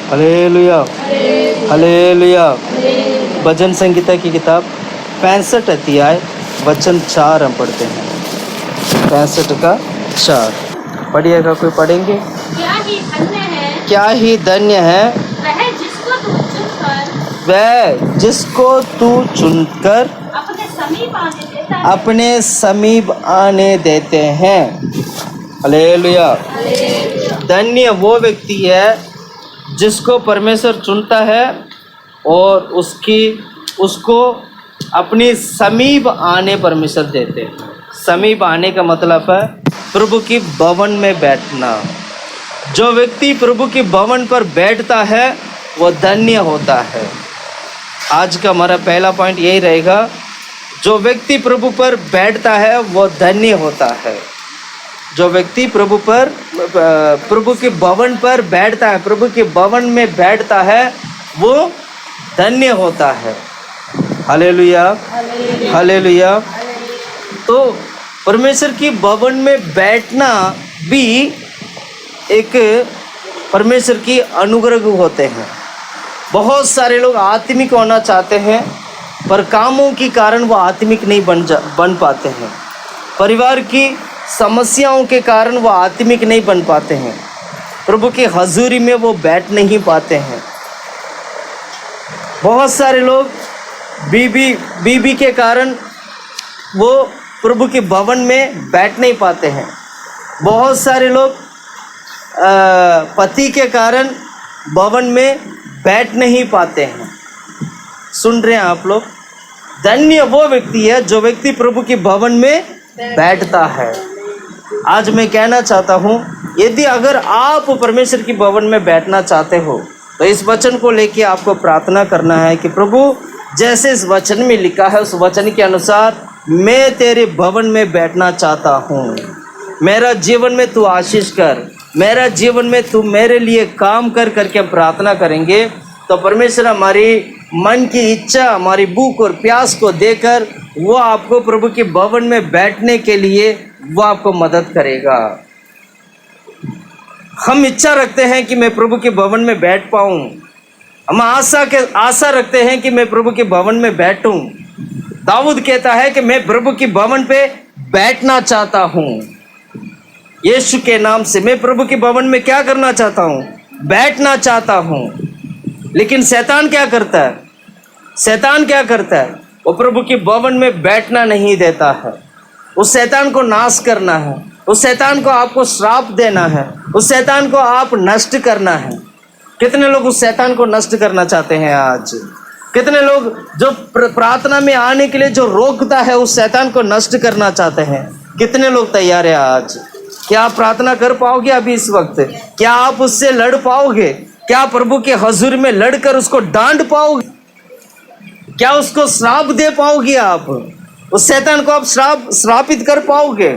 Hallelujah, hallelujah. भजन संगीता की किताब 65 अध्याय वचन 4 हम पढ़ते हैं। 65 का 4 पढ़िएगा, कोई पढ़ेंगे? क्या ही धन्य है, क्या ही धन्य है वह जिसको तू चुनकर वह जिसको तू चुनकर अपने समीप आने देता है। अपने समीप आने देते हैं। हालेलुया। धन्य वो व्यक्ति है जिसको परमेश्वर चुनता है और उसको अपनी समीप आने परमेश्वर देते हैं। समीप आने का मतलब है प्रभु की भवन में बैठना। जो व्यक्ति प्रभु की भवन पर बैठता है वो धन्य होता है। आज का हमारा पहला पॉइंट यही रहेगा, जो व्यक्ति प्रभु पर बैठता है वो धन्य होता है। जो व्यक्ति प्रभु के भवन पर बैठता है, प्रभु के भवन में बैठता है, वो धन्य होता है। Hallelujah, hallelujah. तो परमेश्वर की भवन में बैठना भी एक परमेश्वर की अनुग्रह होते हैं। बहुत सारे लोग आत्मिक होना चाहते हैं पर कामों के कारण वो आत्मिक नहीं बन पाते हैं। परिवार की समस्याओं के कारण वो आत्मिक नहीं बन पाते हैं। प्रभु की हजूरी में वो बैठ नहीं पाते हैं। बहुत सारे लोग बीबी के कारण वो प्रभु के भवन में बैठ नहीं पाते हैं। बहुत सारे लोग पति के कारण भवन में बैठ नहीं पाते हैं। सुन रहे हैं आप लोग? धन्य वो व्यक्ति है जो व्यक्ति प्रभु के भवन में बैठता है। आज मैं कहना चाहता हूँ, यदि अगर आप परमेश्वर की भवन में बैठना चाहते हो तो इस वचन को लेके आपको प्रार्थना करना है कि प्रभु, जैसे इस वचन में लिखा है उस वचन के अनुसार मैं तेरे भवन में बैठना चाहता हूँ। मेरा जीवन में तू आशीष कर, मेरा जीवन में तू मेरे लिए काम कर करके हम प्रार्थना करेंगे तो परमेश्वर हमारी मन की इच्छा, हमारी भूख और प्यास को देकर वो आपको प्रभु के भवन में बैठने के लिए वो आपको मदद करेगा। हम इच्छा रखते हैं कि मैं प्रभु के भवन में बैठ पाऊं। हम आशा रखते हैं कि मैं प्रभु के भवन में बैठूं। दाऊद कहता है कि मैं प्रभु के भवन पे बैठना चाहता हूं। यीशु के नाम से मैं प्रभु के भवन में क्या करना चाहता हूं? बैठना चाहता हूं। लेकिन शैतान क्या करता है? शैतान क्या करता है? वो प्रभु के भवन में बैठना नहीं देता है। उस शैतान को नाश करना है, उस शैतान को आपको श्राप देना है, उस शैतान को आप नष्ट करना है। कितने लोग उस शैतान को नष्ट करना चाहते हैं आज? कितने लोग जो प्रार्थना में आने के लिए जो रोकता है उस शैतान को नष्ट करना चाहते हैं? कितने लोग तैयार हैं आज? क्या आप प्रार्थना कर पाओगे अभी इस वक्त? क्या आप उससे लड़ पाओगे? क्या प्रभु के हजूर में लड़कर उसको डांट पाओगे? क्या उसको श्राप दे पाओगे? आप उस शैतान को आप श्रापित कर पाओगे?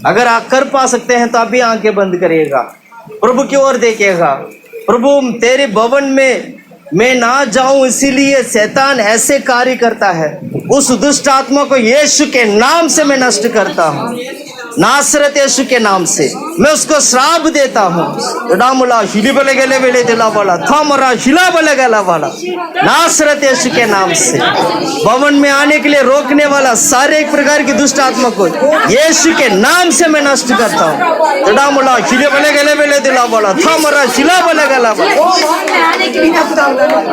अगर आप कर पा सकते हैं तो अभी आंखें बंद करिएगा, प्रभु की ओर देखिएगा। प्रभु, तेरे भवन में मैं ना जाऊं इसीलिए शैतान ऐसे कार्य करता है। उस दुष्ट आत्मा को यीशु के नाम से मैं नष्ट करता हूं। नासरत यीशु के नाम से मैं उसको श्राप देता हूँ। डामुला हिली बले गले बेले दिला वाला थामरा हिला बले गला वाला नासरत यीशु के नाम से भवन में आने के लिए रोकने वाला सारे एक प्रकार की दुष्ट आत्मा को यीशु के नाम से मैं नष्ट करता हूँ। डामुला हिली बले गले बेले दिला वाला थामरा हिला बले गला वाला।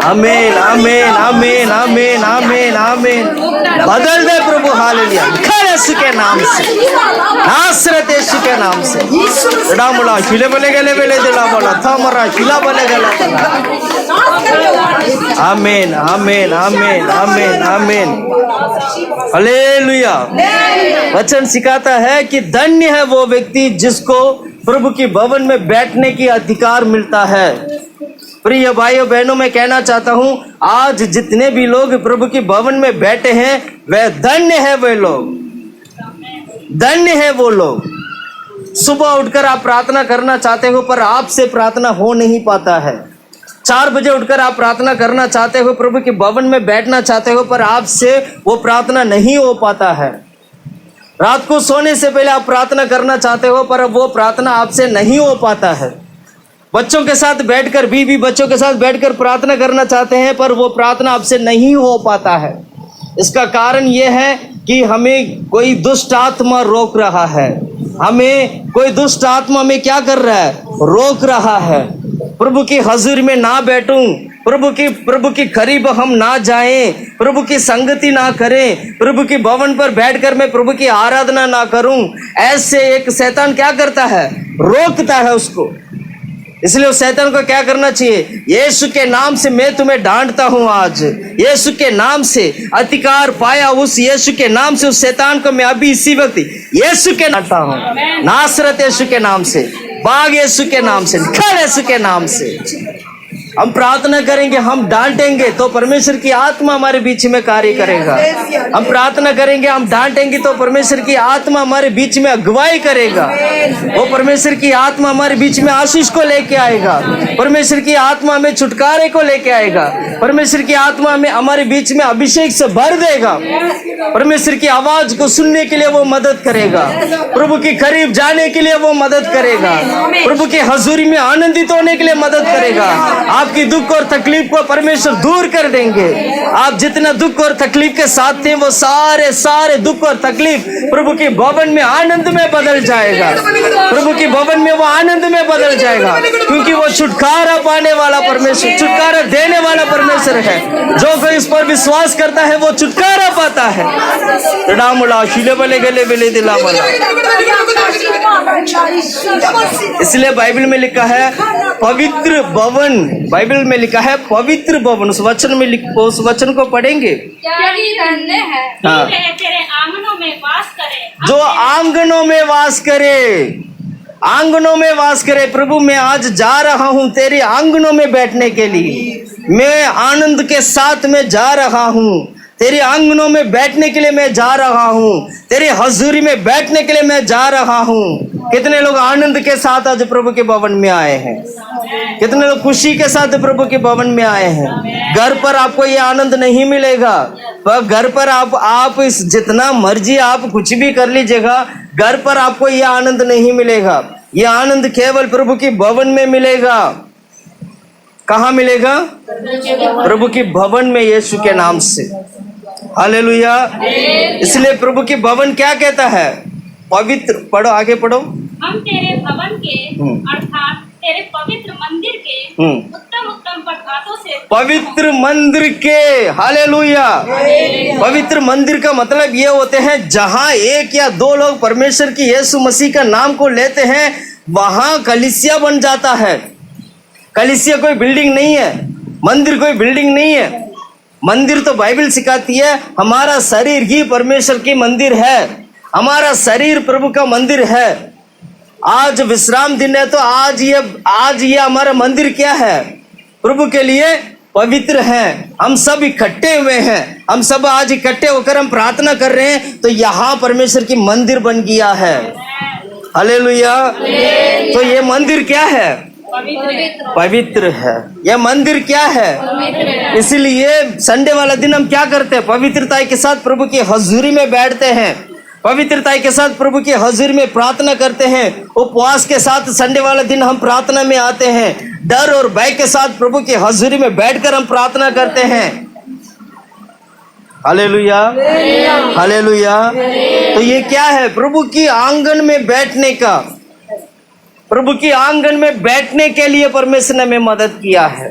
आमीन, आमीन, आमीन, आमीन, आमीन, आमीन। बदल दे प्रभु, हालेलुया। यीशु के नाम से, नासरत यीशु के नाम से डामुला हिले बले गले बेले दिला बोला थामरा हिला बले गला। आमीन, आमीन, आमीन, आमीन, आमीन। हालेलुया। वचन सिखाता है कि धन्य है वो व्यक्ति जिसको प्रभु की भवन में बैठने की अधिकार मिलता है। प्रिय भाइयों बहनों, मैं कहना चाहता हूं, आज जितने भी लोग प्रभु की भवन में बैठे हैं वह धन्य है। वे लोग धन्य है। वो लोग सुबह उठकर आप प्रार्थना करना चाहते हो पर आपसे प्रार्थना हो नहीं पाता है। 4 बजे उठकर आप प्रार्थना करना चाहते हो, प्रभु के भवन में बैठना चाहते हो पर आपसे वो प्रार्थना नहीं हो पाता है। रात को सोने से पहले आप प्रार्थना करना चाहते हो पर वो प्रार्थना आपसे नहीं हो पाता है। बच्चों के साथ बैठकर बीवी बच्चों के साथ बैठकर प्रार्थना करना चाहते हैं, पर वो प्रार्थना आपसे नहीं हो पाता है। इसका कारण ये है कि हमें कोई दुष्ट आत्मा रोक रहा है। हमें कोई दुष्ट आत्मा में क्या कर रहा है? रोक रहा है। प्रभु की हजूरी में ना बैठूं, प्रभु की करीब हम ना जाएं, प्रभु की संगति ना करें, प्रभु की भवन पर बैठकर मैं प्रभु की आराधना ना करूं, ऐसे एक शैतान क्या करता है? रोकता है उसको। इसलिए उस शैतान को क्या करना चाहिए? यीशु के नाम से मैं तुम्हें डांटता हूं। आज यीशु के नाम से अधिकार पाया उस यीशु के नाम से उस शैतान को मैं अभी इसी वक्त यीशु के डांटता हूं। नासरत यीशु के नाम से, भाग यीशु के नाम से, निकल यीशु के नाम से। हम प्रार्थना करेंगे, हम डांटेंगे तो परमेश्वर की आत्मा हमारे बीच में कार्य करेगा। हम प्रार्थना करेंगे, हम डांटेंगे तो परमेश्वर की आत्मा हमारे बीच में अगुवाई करेगा। वो परमेश्वर की आत्मा हमारे बीच में आशीष को लेके आएगा। परमेश्वर की आत्मा हमें छुटकारे को लेके आएगा। परमेश्वर की आत्मा हमें हमारे बीच में अभिषेक से भर देगा। परमेश्वर की आवाज को सुनने के लिए वो मदद करेगा। प्रभु के करीब जाने के लिए वो मदद करेगा। प्रभु की हजूरी में आनंदित होने के लिए मदद करेगा। आपकी दुख और तकलीफ को परमेश्वर दूर कर देंगे। आप जितना दुख और तकलीफ के साथ थे, वो सारे दुख और तकलीफ प्रभु के भवन में आनंद में बदल जाएगा। प्रभु के भवन में वो आनंद में बदल जाएगा, क्योंकि वो छुटकारा पाने वाला परमेश्वर, छुटकारा देने वाला परमेश्वर है। जो कोई इस पर विश्वास करता है वो छुटकारा पाता है। इसलिए बाइबल में लिखा है पवित्र भवन, बाइबल में लिखा है पवित्र भवन। उस वचन में उस वचन को पढ़ेंगे। क्या ही धन्य है हाँ। तेरे आंगनों में वास करे। जो आंगनों में वास करे, आंगनों में वास करे। प्रभु मैं आज जा रहा हूं तेरे आंगनों में बैठने के लिए। मैं आनंद के साथ में जा रहा हूं, तेरे आंगनों में बैठने के लिए मैं जा रहा हूं, तेरी हजूरी में बैठने के लिए मैं जा रहा हूं। कितने लोग आनंद के साथ आज प्रभु के भवन में आए हैं? कितने लोग खुशी के साथ प्रभु के भवन में आए हैं? घर पर आपको ये आनंद नहीं मिलेगा। पर घर पर आप इस जितना मर्जी आप कुछ भी कर लीजिएगा, घर पर आपको ये आनंद नहीं मिलेगा। ये आनंद केवल प्रभु के भवन में मिलेगा। कहाँ मिलेगा? प्रभु के भवन में, यीशु के नाम से। हालेलुया। इसलिए प्रभु के भवन क्या कहता है? पवित्र। पढ़ो, आगे पढ़ो। हम तेरे भवन के अर्थात तेरे पवित्र मंदिर के उत्तम उत्तम प्रभातों से, पवित्र मंदिर के, हालेलुया। पवित्र मंदिर का मतलब ये होते हैं जहां एक या दो लोग परमेश्वर की यीशु मसीह का नाम को लेते हैं, वहां कलीसिया बन जाता है। कलीसिया कोई बिल्डिंग नहीं है, मंदिर कोई बिल्डिंग नहीं है। मंदिर तो बाइबल सिखाती है हमारा शरीर ही परमेश्वर की मंदिर है। हमारा शरीर प्रभु का मंदिर है। आज विश्राम दिन है, तो आज ये हमारा मंदिर क्या है? प्रभु के लिए पवित्र है। हम सब इकट्ठे हुए हैं, हम सब आज इकट्ठे होकर हम प्रार्थना कर रहे हैं, तो यहाँ परमेश्वर की मंदिर बन गया है। हालेलुया। तो ये मंदिर क्या है? पवित्र है। यह मंदिर क्या है? इसलिए संडे वाला दिन हम क्या करते हैं? पवित्रता के साथ प्रभु की हजूरी में बैठते हैं, पवित्रता के साथ प्रभु की हजूरी में प्रार्थना करते हैं। उपवास के साथ संडे वाला दिन हम प्रार्थना में आते हैं। डर और भय के साथ प्रभु की हजूरी में बैठकर हम प्रार्थना करते हैं। Hallelujah, hallelujah. तो ये क्या है? प्रभु की आंगन में बैठने का, प्रभु की आंगन में बैठने के लिए परमेश्वर ने हमें मदद किया है।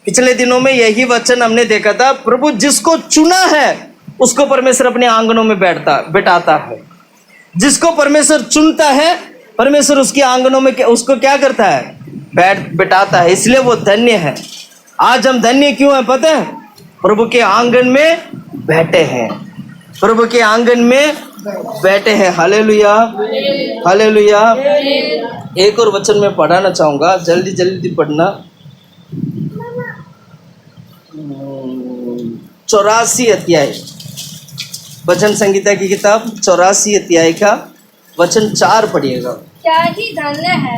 पिछले दिनों में यही वचन हमने देखा था। प्रभु जिसको चुना है उसको परमेश्वर अपने आंगनों में बैठाता है। जिसको परमेश्वर चुनता है, परमेश्वर उसके आंगनों में उसको क्या करता है? बैठाता है। इसलिए वो धन्य है। आज हम धन्य क्यों हैं पता है? प्रभु के आंगन में बैठे हैं, प्रभु के आंगन में बैठे हैं। Hallelujah, hallelujah. एक और वचन में पढ़ाना चाहूंगा, जल्दी जल्दी पढ़ना। 84 अध्याय, वचन संगीता की किताब 84 अध्याय का वचन 4 पढ़िएगा। क्या ही धन्य है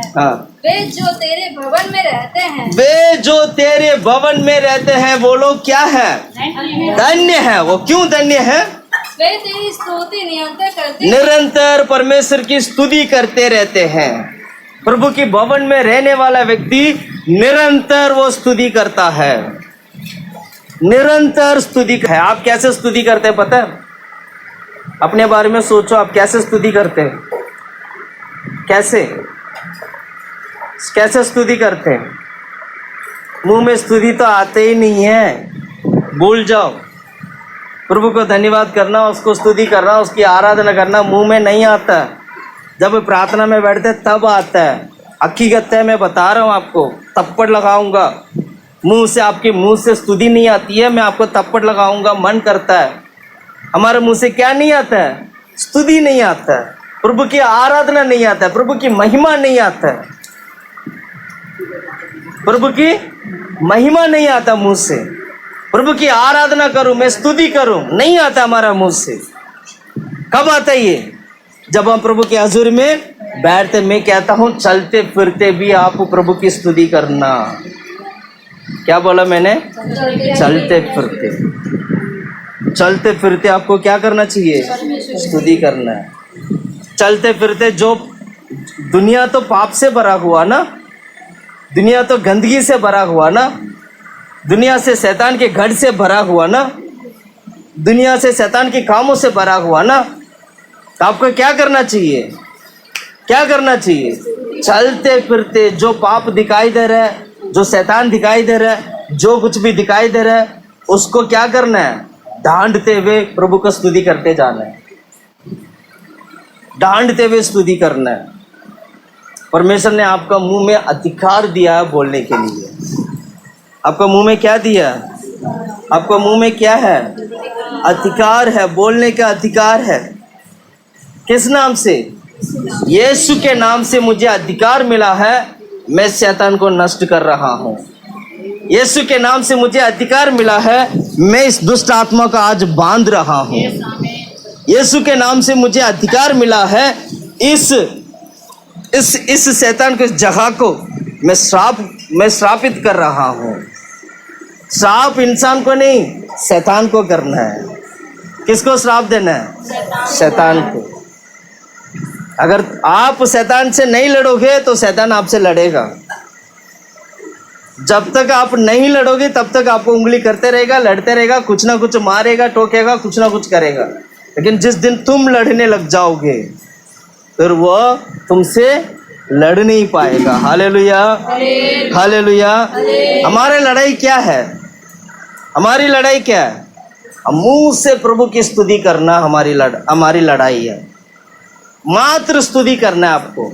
वे जो तेरे भवन में रहते हैं। वे जो तेरे भवन में रहते हैं वो लोग क्या है? धन्य है। वो क्यों धन्य है? वे तेरी स्तुति निरंतर करते, निरंतर परमेश्वर की स्तुति करते रहते हैं। प्रभु की भवन में रहने वाला व्यक्ति निरंतर वो स्तुति करता है, निरंतर स्तुति है। आप कैसे स्तुति करते हैं पता है? अपने बारे में सोचो, आप कैसे स्तुति करते हैं? कैसे कैसे स्तुति करते हैं? मुंह में स्तुति तो आते ही नहीं है, भूल जाओ। प्रभु को धन्यवाद करना, उसको स्तुति करना, उसकी आराधना करना मुंह में नहीं आता। जब प्रार्थना में बैठते तब आता है। हकीकत है, मैं बता रहा हूँ आपको, थप्पड़ लगाऊंगा मुंह से, आपके मुंह से स्तुति नहीं आती है, मैं आपको थप्पड़ लगाऊंगा। मन करता है, हमारे मुंह से क्या नहीं आता है? स्तुति नहीं आता है, प्रभु की आराधना नहीं आता है, प्रभु की महिमा नहीं आता है, प्रभु की महिमा नहीं आता मुंह से। प्रभु की आराधना करूं, मैं स्तुति करूं, नहीं आता हमारा मुंह से। कब आता ये? जब हम प्रभु के हजूर में बैठते। मैं कहता हूं चलते फिरते भी आप प्रभु की स्तुति करना। क्या बोला मैंने? चलते फिरते, चलते फिरते आपको क्या करना चाहिए? स्तुति करना है। चलते फिरते, जो दुनिया तो पाप से भरा हुआ ना, दुनिया तो गंदगी से भरा हुआ ना, दुनिया से शैतान के घर से भरा हुआ ना, दुनिया से शैतान के कामों से भरा हुआ ना, तो आपको क्या करना चाहिए? क्या करना चाहिए? चलते फिरते जो पाप दिखाई दे रहा है, जो शैतान दिखाई दे रहा है, जो कुछ भी दिखाई दे रहा है, उसको क्या करना है? डांटते हुए प्रभु को स्तुति करते जाना है, डांटते हुए स्तुति करना है। परमेश्वर ने आपका मुंह में अधिकार दिया है बोलने के लिए। आपका मुंह में क्या दिया? आपका मुंह में क्या है? अधिकार है, बोलने का अधिकार है। किस नाम से? यीशु के नाम से मुझे अधिकार मिला है, मैं शैतान को नष्ट कर रहा हूँ। यीशु के नाम से मुझे अधिकार मिला है, मैं इस दुष्ट आत्मा को आज बांध रहा हूँ। यीशु के नाम से मुझे अधिकार मिला है, इस शैतान को, इस जगह को मैं श्रापित कर रहा हूँ। श्राप इंसान को नहीं, शैतान को करना है। किसको श्राप देना है? शैतान को। अगर आप शैतान से नहीं लड़ोगे तो शैतान आपसे लड़ेगा। जब तक आप नहीं लड़ोगे तब तक आपको उंगली करते रहेगा, लड़ते रहेगा, कुछ ना कुछ मारेगा, टोकेगा, कुछ ना कुछ करेगा। लेकिन जिस दिन तुम लड़ने लग जाओगे फिर वो तुमसे लड़ नहीं पाएगा। Hallelujah, hallelujah. हमारी लड़ाई क्या है? हमारी लड़ाई क्या है? मुंह से प्रभु की स्तुति करना हमारी लड़ाई है। मात्र स्तुति करना है आपको,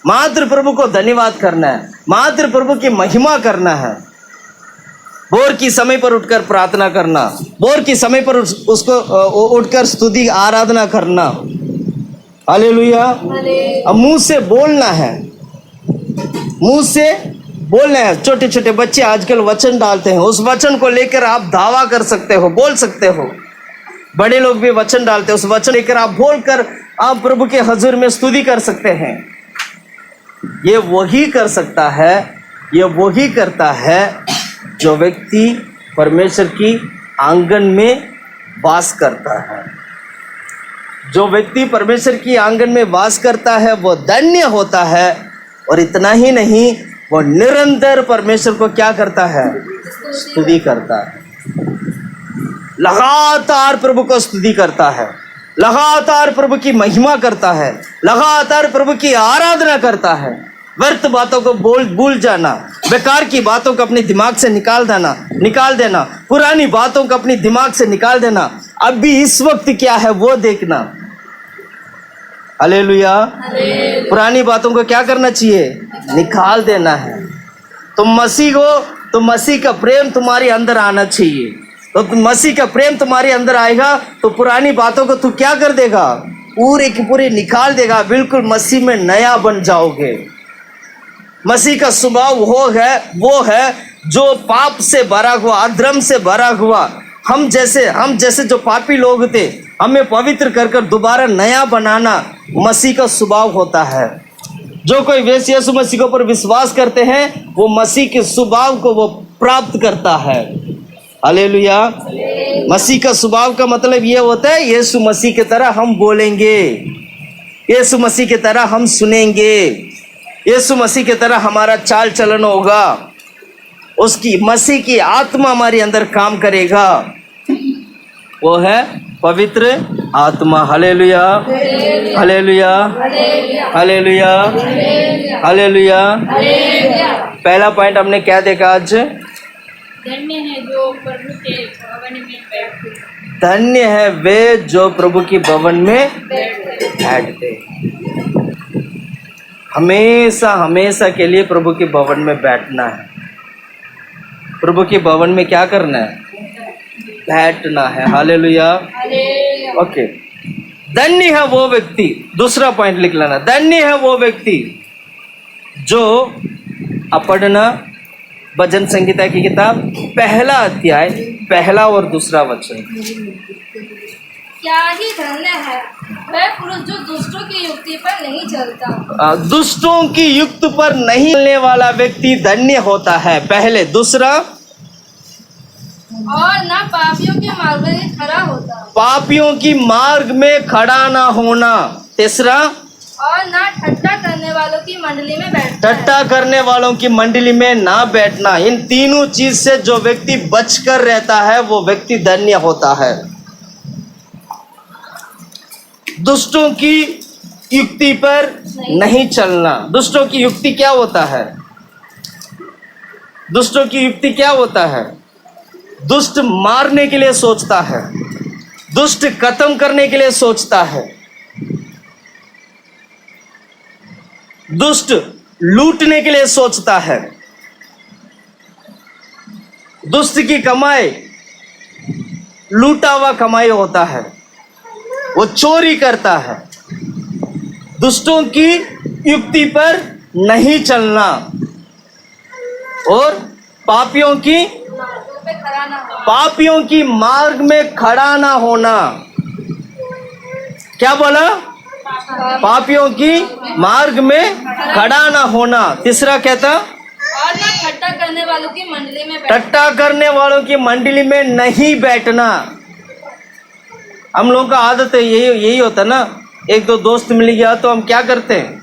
मात्र प्रभु को धन्यवाद करना है, मात्र प्रभु की महिमा करना है। भोर की समय पर उठकर प्रार्थना करना, भोर की समय पर उसको उठकर स्तुति आराधना करना। हालेलुया। अब मुंह से बोलना है, मुंह से बोलना है। छोटे छोटे बच्चे आजकल वचन डालते हैं, उस वचन को लेकर आप दावा कर सकते हो, बोल सकते हो। बड़े लोग भी वचन डालते हैं, उस वचन लेकर आप बोलकर आप प्रभु के हजूर में स्तुति कर सकते हैं। ये वही कर सकता है, ये वही करता है जो व्यक्ति परमेश्वर की आंगन में वास करता है। जो व्यक्ति परमेश्वर की आंगन में वास करता है वो धन्य होता है। और इतना ही नहीं, वो निरंतर परमेश्वर को क्या करता है? स्तुति करता है। लगातार प्रभु को स्तुति करता है, लगातार प्रभु की महिमा करता है, लगातार प्रभु की आराधना करता है। व्यर्थ बातों को भूल जाना, बेकार की बातों को अपने दिमाग से निकाल देना, पुरानी बातों को अपने दिमाग से निकाल देना। अभी इस वक्त क्या है वो देखना। हालेलुया। पुरानी बातों को क्या करना चाहिए? निकाल देना है। तुम मसीह हो तो मसीह का प्रेम तुम्हारे अंदर आना चाहिए। तो मसीह का प्रेम तुम्हारे अंदर आएगा तो पुरानी बातों को तू क्या कर देगा? पूरे की पूरी निकाल देगा। बिल्कुल मसीह में नया बन जाओगे। मसीह का स्वभाव वो है जो पाप से भरा हुआ, अधर्म से भरा हुआ, हम जैसे जो पापी लोग थे, हमें पवित्र कर दोबारा नया बनाना मसीह का स्वभाव होता है। जो कोई वैसे यीशु मसीह के ऊपर विश्वास करते हैं वो मसीह के स्वभाव को वो प्राप्त करता है। हालेलुया। मसीह का स्वभाव का मतलब ये होता है यीशु मसीह की तरह हम बोलेंगे, यीशु मसीह की तरह हम सुनेंगे, यीशु मसीह की तरह हमारा चाल चलन होगा, उसकी मसीह की आत्मा हमारे अंदर काम करेगा, वो है पवित्र आत्मा। Hallelujah, hallelujah, hallelujah, hallelujah. पहला पॉइंट हमने क्या देखा आज? धन्य है जो प्रभु के भवन में बैठते हैं। धन्य है वे जो प्रभु की भवन में बैठते। हमेशा हमेशा के लिए प्रभु के भवन में बैठना है। प्रभु के भवन में क्या करना है? बैठना है। Hallelujah, okay. धन्य है वो व्यक्ति, दूसरा पॉइंट लिख लेना, धन्य है वो व्यक्ति जो पढ़ना भजन संहिता की किताब पहला अध्याय पहला और दूसरा वचन। क्या ही धन्य है वह पुरुष जो दुष्टों की युक्ति पर नहीं चलता। दुष्टों की युक्ति पर नहीं चलने वाला व्यक्ति धन्य होता है, पहले। दूसरा, और ना पापियों के मार्ग में खड़ा होता। पापियों की मार्ग में खड़ा ना होना। तीसरा, और ना ठट्ठा करने वालों की मंडली में बैठता। ठट्टा करने वालों की मंडली में ना बैठना। इन तीनों चीज से जो व्यक्ति बचकर रहता है वो व्यक्ति धन्य होता है। दुष्टों की युक्ति पर नहीं चलना। दुष्टों की युक्ति क्या होता है? दुष्टों की युक्ति क्या होता है? दुष्ट मारने के लिए सोचता है, दुष्ट खत्म करने के लिए सोचता है, दुष्ट लूटने के लिए सोचता है, दुष्ट की कमाई लूटा हुआ कमाई होता है, वो चोरी करता है। दुष्टों की युक्ति पर नहीं चलना और पापियों की मार्ग में खड़ा ना होना। क्या बोला? पापियों की मार्ग में खड़ा ना होना। तीसरा कहता, और ना ठट्ठा करने वालों की मंडली में टट्टा करने वालों की मंडली में नहीं बैठना। हम लोगों का आदत है, यही होता ना। एक दो दोस्त मिल गया तो हम क्या करते हैं?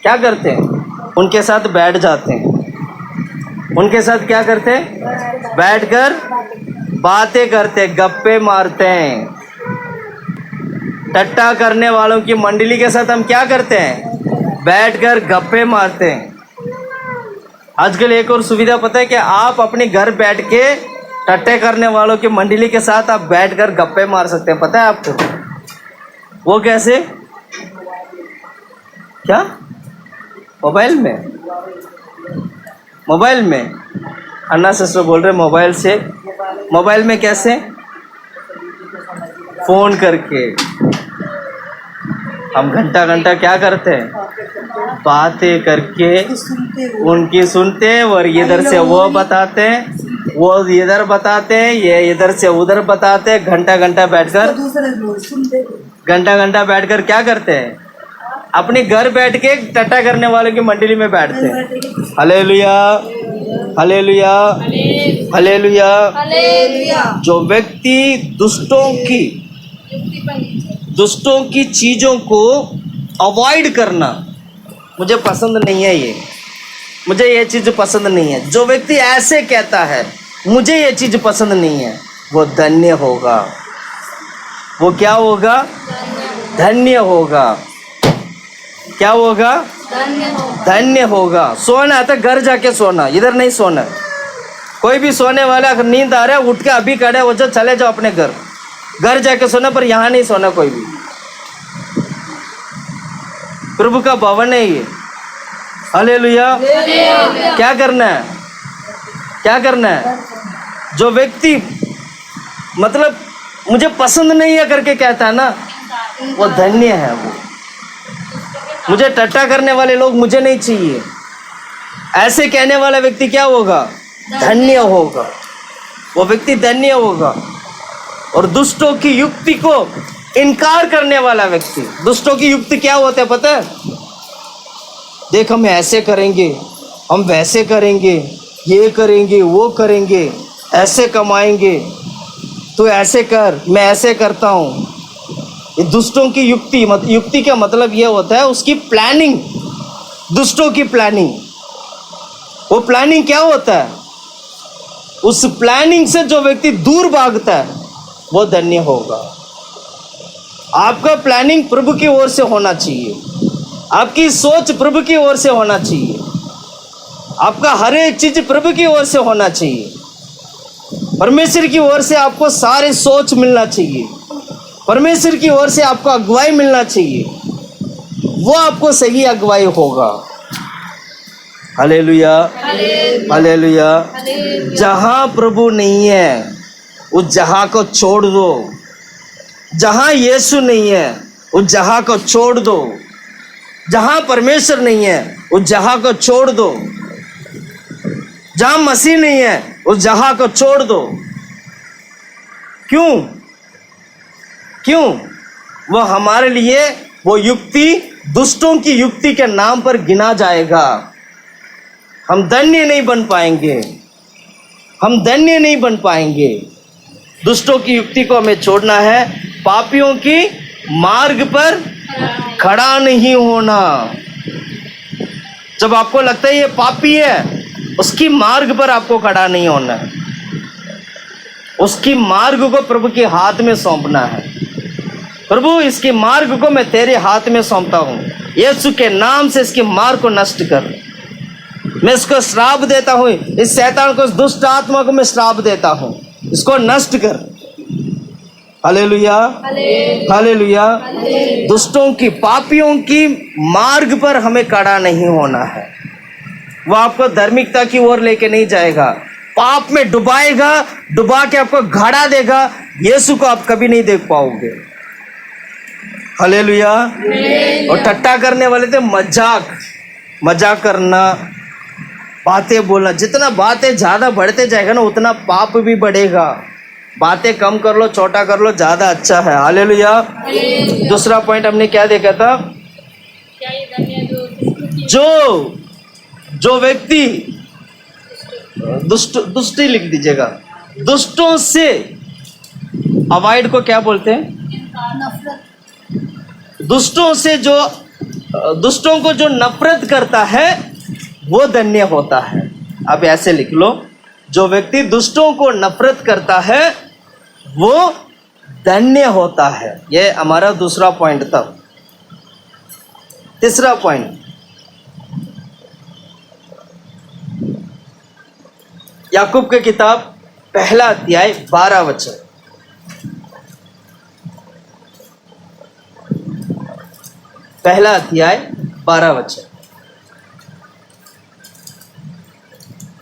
क्या करते हैं? उनके साथ बैठ जाते हैं। उनके साथ क्या करते हैं? बैठकर बातें करते, गप्पे मारते हैं। टट्टा करने वालों की मंडली के साथ हम क्या करते हैं? बैठकर गप्पे मारते हैं। आजकल एक और सुविधा पता है कि आप अपने घर बैठ के टट्टे करने वालों की मंडली के साथ आप बैठकर गप्पे मार सकते हैं। पता है आपको? वो कैसे? क्या? मोबाइल में? मोबाइल में अन्ना सिस्टर बोल रहे मोबाइल से। मोबाइल में कैसे? फोन करके हम घंटा घंटा क्या करते हैं? बातें करके उनकी सुनते हैं और इधर से वो बताते हैं, वो इधर बताते हैं, ये इधर से उधर बताते हैं। घंटा घंटा बैठकर क्या करते हैं? अपने घर बैठ के टट्टा करने वालों की मंडली में बैठते हैं। Hallelujah, hallelujah, hallelujah. जो व्यक्ति दुष्टों की चीजों को अवॉइड करना, मुझे पसंद नहीं है, मुझे ये चीज पसंद नहीं है। जो व्यक्ति ऐसे कहता है मुझे ये चीज पसंद नहीं है, वो धन्य होगा। वो क्या होगा? धन्य होगा। क्या होगा? धन्य होगा। सोना है तो घर जाके सोना, इधर नहीं सोना। कोई भी सोने वाला अगर नींद आ रहा है उठ के अभी खड़े हो जाओ, चले जाओ अपने घर जाके सोना, पर यहाँ नहीं सोना कोई भी। प्रभु का भवन है ये। हालेलुया। क्या करना है? क्या करना है? जो व्यक्ति मतलब मुझे पसंद नहीं है करके कहता है ना, वो धन्य है। वो मुझे टट्टा करने वाले लोग मुझे नहीं चाहिए, ऐसे कहने वाला व्यक्ति क्या होगा? धन्य होगा। वो व्यक्ति धन्य होगा। और दुष्टों की युक्ति को इनकार करने वाला व्यक्ति, दुष्टों की युक्ति क्या होता है पता है? देख हम ऐसे करेंगे, हम वैसे करेंगे, ये करेंगे, वो करेंगे, ऐसे कमाएंगे, तो ऐसे कर, मैं ऐसे करता हूँ। ये दुष्टों की युक्ति का मतलब ये होता है उसकी प्लानिंग। दुष्टों की प्लानिंग, वो प्लानिंग क्या होता है? उस प्लानिंग से जो व्यक्ति दूर भागता है वो धन्य होगा। आपका प्लानिंग प्रभु की ओर से होना चाहिए, आपकी सोच प्रभु की ओर से होना चाहिए, आपका हर एक चीज प्रभु की ओर से होना चाहिए। परमेश्वर की ओर से आपको सारी सोच मिलना चाहिए, परमेश्वर की ओर से आपको अगुवाई मिलना चाहिए, वो आपको सही अगुवाई होगा। Hallelujah, hallelujah. जहां प्रभु नहीं है उस जहां को छोड़ दो, जहां यीशु नहीं है उस जहां को छोड़ दो, जहां परमेश्वर नहीं है उस जहां को छोड़ दो, जहां मसीह नहीं है उस जहां को छोड़ दो। क्यों? क्यों? वो हमारे लिए वो युक्ति दुष्टों की युक्ति के नाम पर गिना जाएगा। हम धन्य नहीं बन पाएंगे, हम धन्य नहीं बन पाएंगे। दुष्टों की युक्ति को हमें छोड़ना है, पापियों की मार्ग पर खड़ा नहीं होना। जब आपको लगता है ये पापी है, उसकी मार्ग पर आपको खड़ा नहीं होना है, उसकी मार्ग को प्रभु के हाथ में सौंपना है। प्रभु इसके मार्ग को मैं तेरे हाथ में सौंपता हूँ, यीशु के नाम से इसके मार्ग को नष्ट कर। मैं इसको श्राप देता हूँ, इस शैतान को, इस दुष्ट आत्मा को मैं श्राप देता हूँ, इसको नष्ट कर। Hallelujah, hallelujah. दुष्टों की, पापियों की मार्ग पर हमें खड़ा नहीं होना है। वो आपको धार्मिकता की ओर लेके नहीं जाएगा, पाप में डुबाएगा, डुबा के आपको घाड़ा देगा। यीशु को आप कभी नहीं देख पाओगे। हालेलुया। और ठट्टा करने वाले थे, मजाक करना, बातें बोलना। जितना बातें ज्यादा बढ़ते जाएगा ना उतना पाप भी बढ़ेगा। बातें कम कर लो, छोटा कर लो, ज्यादा अच्छा है। हालेलुया। दूसरा पॉइंट हमने क्या देखा था? जो व्यक्ति दुष्टि लिख दीजिएगा, दुष्टों से अवॉइड को क्या बोलते हैं? दुष्टों से दुष्टों को जो नफरत करता है वो धन्य होता है। अब ऐसे लिख लो, जो व्यक्ति दुष्टों को नफरत करता है वो धन्य होता है। ये हमारा दूसरा पॉइंट था। तीसरा पॉइंट, याकूब की किताब पहला अध्याय 12 वचन। पहला अध्याय 12 वचन।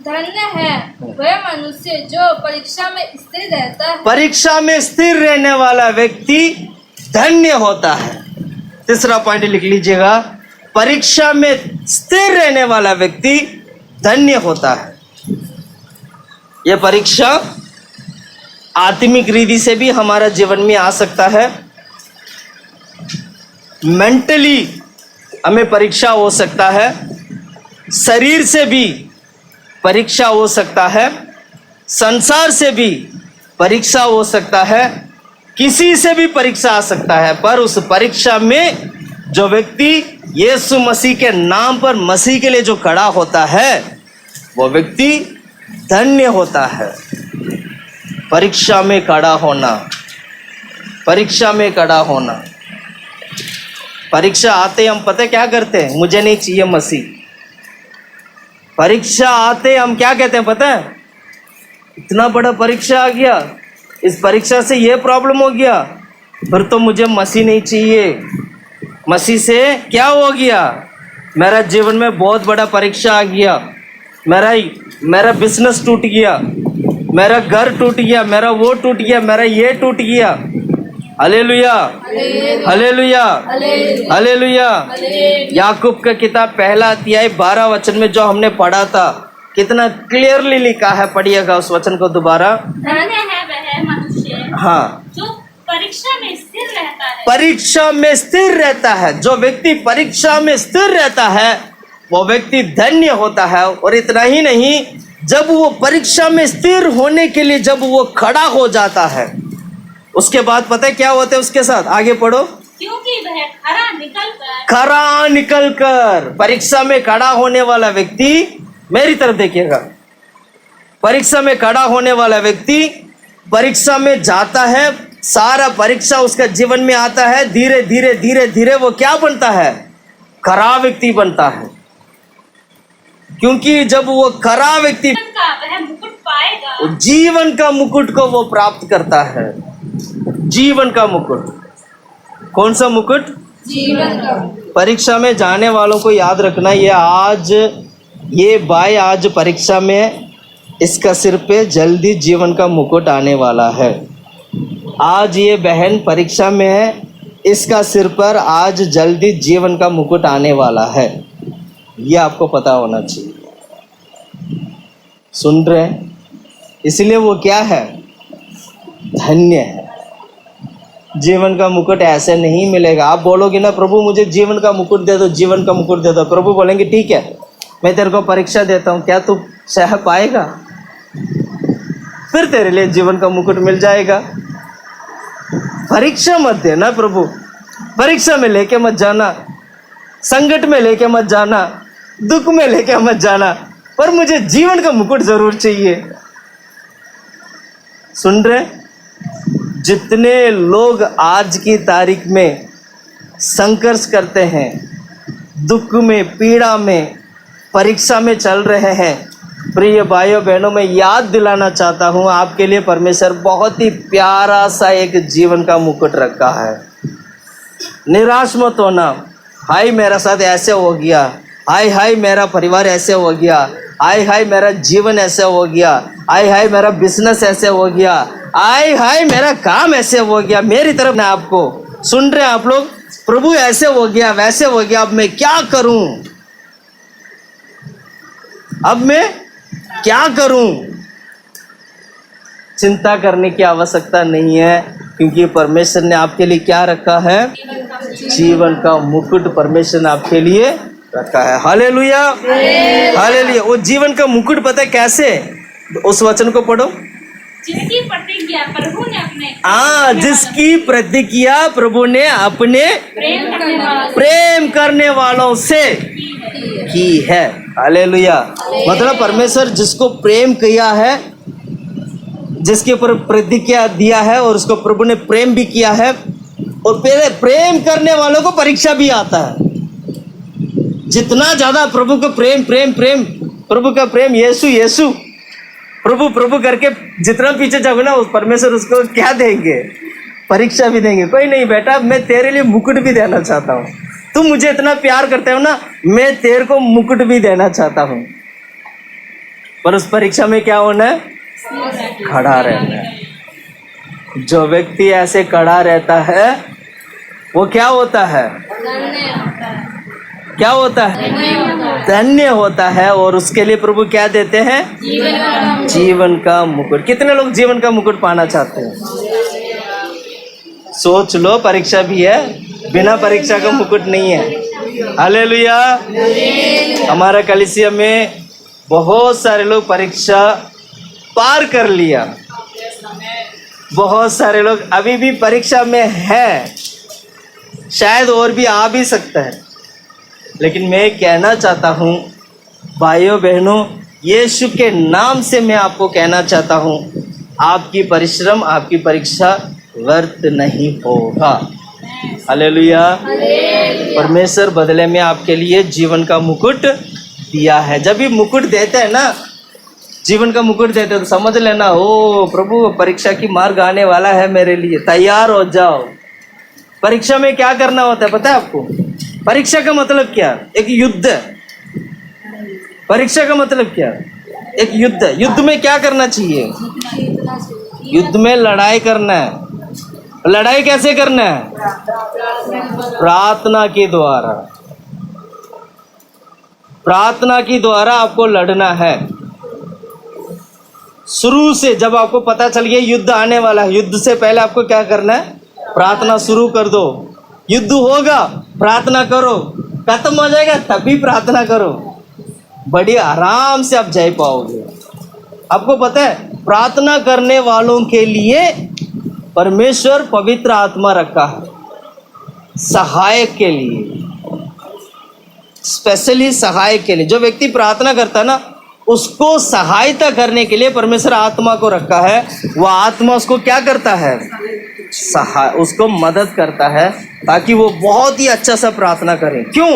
धन्य है वह मनुष्य जो परीक्षा में स्थिर रहता है। परीक्षा में स्थिर रहने वाला व्यक्ति धन्य होता है। तीसरा पॉइंट लिख लीजिएगा, परीक्षा में स्थिर रहने वाला व्यक्ति धन्य होता है। यह परीक्षा आत्मिक रीति से भी हमारा जीवन में आ सकता है, मेंटली हमें परीक्षा हो सकता है, शरीर से भी परीक्षा हो सकता है, संसार से भी परीक्षा हो सकता है, किसी से भी परीक्षा आ सकता है। पर उस परीक्षा में जो व्यक्ति यीशु मसीह के नाम पर मसीह के लिए जो खड़ा होता है वो व्यक्ति धन्य होता है। परीक्षा में खड़ा होना, परीक्षा में खड़ा होना। परीक्षा आते हम पता क्या करते हैं? मुझे नहीं चाहिए मसीह। परीक्षा आते हम क्या कहते हैं पता है? इतना बड़ा परीक्षा आ गया, इस परीक्षा से ये प्रॉब्लम हो गया, फिर तो मुझे मसीह नहीं चाहिए। मसीह से क्या हो गया? मेरा जीवन में बहुत बड़ा परीक्षा आ गया, मेरा बिजनेस टूट गया, मेरा घर टूट गया, मेरा वो टूट गया, मेरा ये टूट गया। Hallelujah, hallelujah, hallelujah. याकूब का किताब पहला अध्याय 12 वचन में जो हमने पढ़ा था, कितना क्लियरली लिखा है, पढ़िएगा उस वचन को दोबारा। धन्य है वह मनुष्य, हाँ, जो परीक्षा में स्थिर रहता है। परीक्षा में स्थिर रहता है। जो व्यक्ति परीक्षा में स्थिर रहता है वो व्यक्ति धन्य होता है। और इतना ही नहीं, जब वो परीक्षा में स्थिर होने के लिए जब वो खड़ा हो जाता है, उसके बाद पता है क्या होता है उसके साथ? आगे पढ़ो। क्योंकि वह खरा निकल कर परीक्षा में खड़ा होने वाला व्यक्ति, मेरी तरफ देखिएगा, परीक्षा में खड़ा होने वाला व्यक्ति परीक्षा में जाता है, सारा परीक्षा उसका जीवन में आता है, धीरे धीरे धीरे धीरे वो क्या बनता है? खरा व्यक्ति बनता है। क्योंकि जब वो खरा व्यक्ति का वह मुकुट पाएगा, जीवन का मुकुट को वो प्राप्त करता है। जीवन का मुकुट, कौन सा मुकुट? जीवन का। परीक्षा में जाने वालों को याद रखना, ये भाई आज परीक्षा में इसका सिर पे जल्दी जीवन का मुकुट आने वाला है। आज ये बहन परीक्षा में है, इसका सिर पर आज जल्दी जीवन का मुकुट आने वाला है। ये आपको पता होना चाहिए। सुन रहे हैं? इसलिए वो क्या है? धन्य है। जीवन का मुकुट ऐसे नहीं मिलेगा। आप बोलोगे ना प्रभु मुझे जीवन का मुकुट दे दो, जीवन का मुकुट दे दो। प्रभु बोलेंगे ठीक है, मैं तेरे को परीक्षा देता हूँ, क्या तू सह पाएगा? फिर तेरे लिए जीवन का मुकुट मिल जाएगा। परीक्षा मत देना प्रभु, परीक्षा में लेके मत जाना, संकट में लेके मत जाना, दुख में लेके मत जाना, पर मुझे जीवन का मुकुट जरूर चाहिए। सुन रहे? जितने लोग आज की तारीख में संघर्ष करते हैं, दुख में, पीड़ा में, परीक्षा में चल रहे हैं, प्रिय भाइयों बहनों, मैं याद दिलाना चाहता हूँ आपके लिए परमेश्वर बहुत ही प्यारा सा एक जीवन का मुकुट रखा है। निराश मत होना। हाय मेरा साथ ऐसे हो गया, हाय हाय मेरा परिवार ऐसे हो गया, हाय हाय मेरा जीवन ऐसे हो गया, हाय हाय मेरा बिजनेस ऐसे हो गया, हाय हाय मेरा काम ऐसे हो गया। मेरी तरफ ना, आपको सुन रहे हैं आप लोग? प्रभु ऐसे हो गया, वैसे हो गया, अब मैं क्या करूं? अब मैं क्या करूं? चिंता करने की आवश्यकता नहीं है, क्योंकि परमेश्वर ने आपके लिए क्या रखा है? जीवन का मुकुट परमेश्वर ने आपके लिए रखा है। Hallelujah, hallelujah. वो जीवन का मुकुट पता है कैसे? उस वचन को पढ़ो। जिसकी प्रतिज्ञा प्रभु ने अपने जिसकी प्रतिज्ञा प्रभु ने अपने प्रेम करने वालों से की है। हालेलुया। मतलब परमेश्वर जिसको प्रेम किया है, जिसके ऊपर प्रतिज्ञा दिया है और उसको प्रभु ने प्रेम भी किया है, और पहले प्रेम करने वालों को परीक्षा भी आता है। जितना ज्यादा प्रभु को प्रेम प्रेम प्रेम, प्रभु का प्रेम, यीशु यीशु, प्रभु प्रभु करके जितना पीछे जाओगे ना, उस परमेश्वर उसको क्या देंगे? परीक्षा भी देंगे। कोई नहीं बेटा, मैं तेरे लिए मुकुट भी देना चाहता हूँ। तुम मुझे इतना प्यार करते हो ना, मैं तेरे को मुकुट भी देना चाहता हूँ। पर उस परीक्षा में क्या होना है? खड़ा रहना है। जो व्यक्ति ऐसे खड़ा रहता है वो क्या होता है? क्या होता है? धन्य होता है। और उसके लिए प्रभु क्या देते हैं? जीवन का मुकुट। कितने लोग जीवन का मुकुट पाना चाहते हैं? सोच लो, परीक्षा भी है, बिना परीक्षा का मुकुट नहीं है। हालेलुया। हमारा कलीसिया में बहुत सारे लोग परीक्षा पार कर लिया, बहुत सारे लोग अभी भी परीक्षा में है, शायद और भी आ भी सकता है। लेकिन मैं कहना चाहता हूँ भाइयों बहनों, यीशु के नाम से मैं आपको कहना चाहता हूँ, आपकी परिश्रम, आपकी परीक्षा व्यर्थ नहीं होगा। हालेलुया। परमेश्वर बदले में आपके लिए जीवन का मुकुट दिया है। जब भी मुकुट देते हैं ना, जीवन का मुकुट देते हैं, तो समझ लेना, ओ प्रभु परीक्षा की मार्ग आने वाला है मेरे लिए, तैयार हो जाओ। परीक्षा में क्या करना होता है पता है आपको? परीक्षा का मतलब क्या? एक युद्ध। परीक्षा का मतलब क्या? एक युद्ध। युद्ध में क्या करना चाहिए? युद्ध में लड़ाई करना है। लड़ाई कैसे करना है? प्रार्थना के द्वारा। प्रार्थना के द्वारा आपको लड़ना है। शुरू से जब आपको पता चल गया युद्ध आने वाला है, युद्ध से पहले आपको क्या करना है? प्रार्थना शुरू कर दो। युद्ध होगा, प्रार्थना करो, खत्म हो जाएगा तभी प्रार्थना करो, बड़ी आराम से आप जा पाओगे। आपको पता है, प्रार्थना करने वालों के लिए परमेश्वर पवित्र आत्मा रखा है। सहायक के लिए, स्पेशली सहायक के लिए। जो व्यक्ति प्रार्थना करता ना, उसको सहायता करने के लिए परमेश्वर आत्मा को रखा है। वह आत्मा उसको क्या करता है? उसको मदद करता है ताकि वो बहुत ही अच्छा सा प्रार्थना करे। क्यों?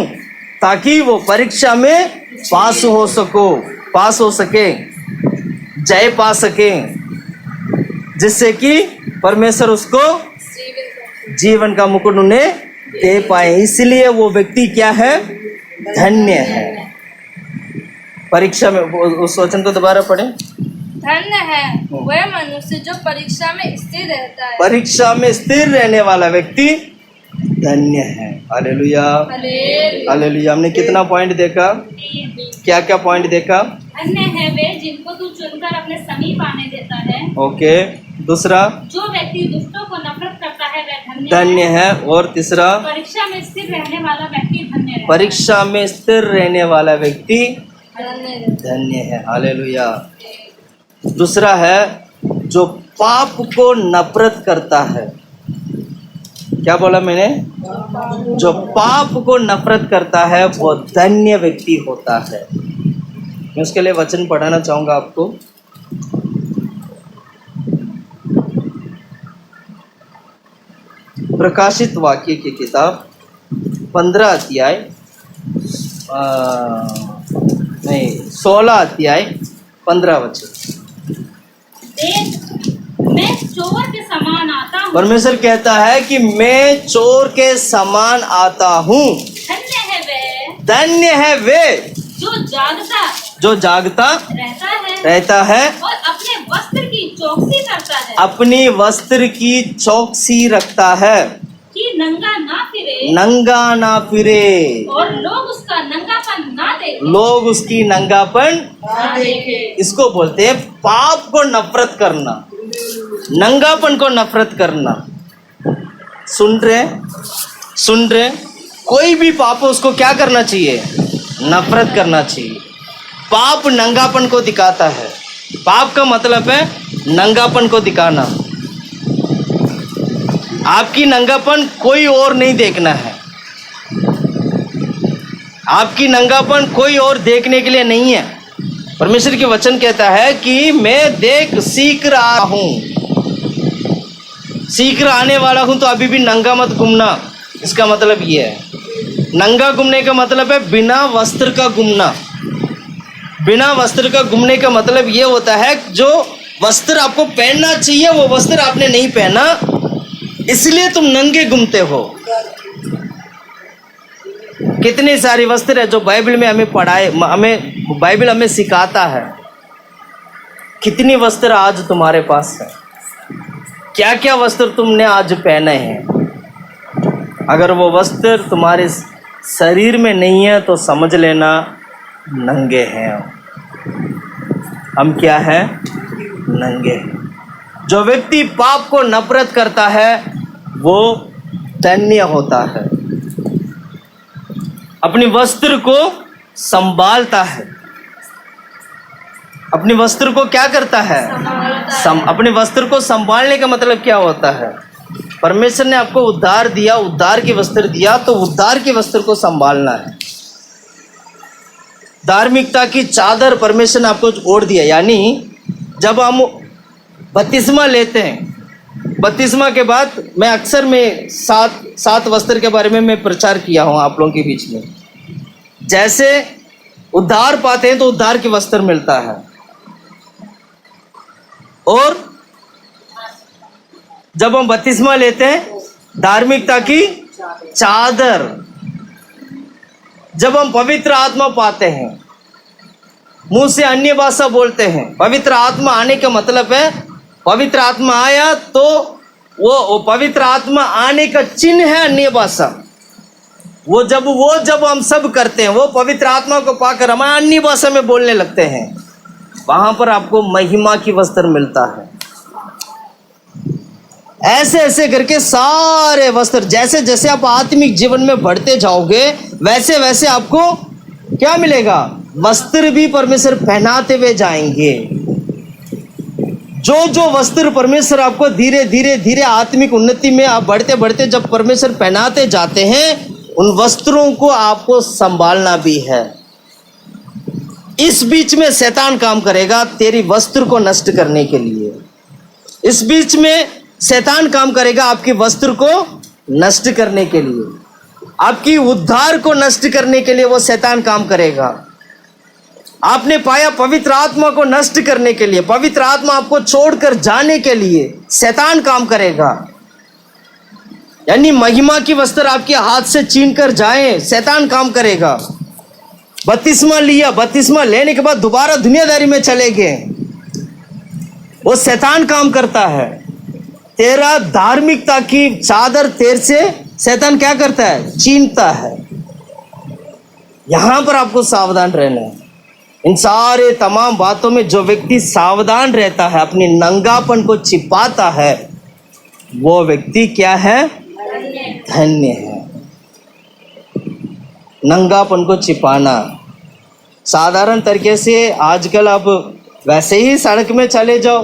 ताकि वो परीक्षा में पास हो सके, जय पा सके, जिससे कि परमेश्वर उसको जीवन का मुकुट उन्हें दे पाए। इसलिए वो व्यक्ति क्या है? धन्य है। परीक्षा में उस वचन को दोबारा पढ़ें। धन्य है वह मनुष्य जो परीक्षा में स्थिर रहता है। परीक्षा में स्थिर रहने वाला व्यक्ति धन्य है। Hallelujah, hallelujah. हमने कितना पॉइंट देखा? क्या क्या पॉइंट देखा? धन्य है वे जिनको तू चुनकर अपने समीप आने देता है। ओके। दूसरा, जो व्यक्ति दुष्टों को नफरत करता है वह धन्य है। और तीसरा, परीक्षा में स्थिर रहने वाला व्यक्ति धन्य है। परीक्षा में स्थिर रहने वाला व्यक्ति धन्य धन्य है। हालेलुया। दूसरा है जो पाप को नफरत करता है। क्या बोला मैंने? जो पाप को नफरत करता है वो धन्य व्यक्ति होता है। मैं उसके लिए वचन पढ़ाना चाहूंगा आपको। प्रकाशित वाक्य की किताब 15 अध्याय 16 अध्याय 15 वचन। देख मैं चोर के समान आता हूँ। परमेश्वर कहता है कि मैं चोर के समान आता हूँ। धन्य है वे जो जागता रहता है और अपने वस्त्र की चौकसी करता है। अपनी वस्त्र की चौकसी रखता है कि नंगा ना फिरे और लोग उसका नंगापन ना देखे। इसको बोलते हैं पाप को नफरत करना, नंगापन को नफरत करना। सुन रहे? कोई भी पाप हो उसको क्या करना चाहिए? नफरत करना चाहिए। पाप नंगापन को दिखाता है। पाप का मतलब है नंगापन को दिखाना। आपकी नंगापन कोई और नहीं देखना है। आपकी नंगापन कोई और देखने के लिए नहीं है। परमेश्वर के वचन कहता है कि मैं सीख रहा हूँ, सीख आने वाला हूँ, तो अभी भी नंगा मत घूमना। इसका मतलब ये है, नंगा घूमने का मतलब है बिना वस्त्र का घूमना। बिना वस्त्र का घूमने का मतलब ये होता है जो वस्त्र आपको पहनना चाहिए वो वस्त्र आपने नहीं पहना, इसलिए तुम नंगे घूमते हो। कितनी सारी वस्त्र है जो बाइबल में हमें बाइबल हमें सिखाता है। कितनी वस्त्र आज तुम्हारे पास है? क्या क्या वस्त्र तुमने आज पहने हैं? अगर वो वस्त्र तुम्हारे शरीर में नहीं है तो समझ लेना नंगे हैं हम। क्या है? नंगे हैं। जो व्यक्ति पाप को नफरत करता है वो धन्य होता है। अपने वस्त्र को संभालता है। अपने वस्त्र को क्या करता है? अपने वस्त्र को संभालने का मतलब क्या होता है? परमेश्वर ने आपको उद्धार दिया, उद्धार के वस्त्र दिया, तो उद्धार के वस्त्र को संभालना है। धार्मिकता की चादर परमेश्वर ने आपको ओढ़ दिया। यानी जब हम बपतिस्मा लेते हैं, बपतिस्मा के बाद मैं अक्सर में सात वस्त्र के बारे में मैं प्रचार किया हूँ आप लोगों के बीच में। जैसे उद्धार पाते हैं तो उद्धार के वस्त्र मिलता है, और जब हम बपतिस्मा लेते हैं धार्मिकता की चादर। जब हम पवित्र आत्मा पाते हैं, मुंह से अन्य भाषा बोलते हैं, पवित्र आत्मा आने का मतलब है पवित्र आत्मा आया तो वो पवित्र आत्मा आने का चिन्ह है अन्य भाषा। वो जब हम सब करते हैं, वो पवित्र आत्मा को पाकर हम अन्य भाषा में बोलने लगते हैं, वहां पर आपको महिमा की वस्त्र मिलता है। ऐसे ऐसे करके सारे वस्त्र, जैसे जैसे आप आत्मिक जीवन में बढ़ते जाओगे वैसे वैसे आपको क्या मिलेगा? वस्त्र भी परमेश्वर पहनाते हुए जाएंगे। जो जो वस्त्र परमेश्वर आपको धीरे धीरे धीरे आत्मिक उन्नति में आप बढ़ते बढ़ते जब परमेश्वर पहनाते जाते हैं, उन वस्त्रों को आपको संभालना भी है। इस बीच में शैतान काम करेगा तेरी वस्त्र को नष्ट करने के लिए। इस बीच में शैतान काम करेगा आपके वस्त्र को नष्ट करने के लिए, आपकी उद्धार को नष्ट करने के लिए वो शैतान काम करेगा। आपने पाया पवित्र आत्मा को नष्ट करने के लिए, पवित्र आत्मा आपको छोड़कर जाने के लिए शैतान काम करेगा। यानी महिमा की वस्त्र आपके हाथ से छीन कर जाए, शैतान काम करेगा। बपतिस्मा लिया, बपतिस्मा लेने के बाद दोबारा दुनियादारी में चले गए, वो शैतान काम करता है। तेरा धार्मिकता की चादर तेरे से शैतान क्या करता है? छीनता है। यहां पर आपको सावधान रहना है। इन सारे तमाम बातों में जो व्यक्ति सावधान रहता है, अपनी नंगापन को छिपाता है, वो व्यक्ति क्या है? धन्य है। नंगापन को छिपाना। साधारण तरीके से आजकल आप वैसे ही सड़क में चले जाओ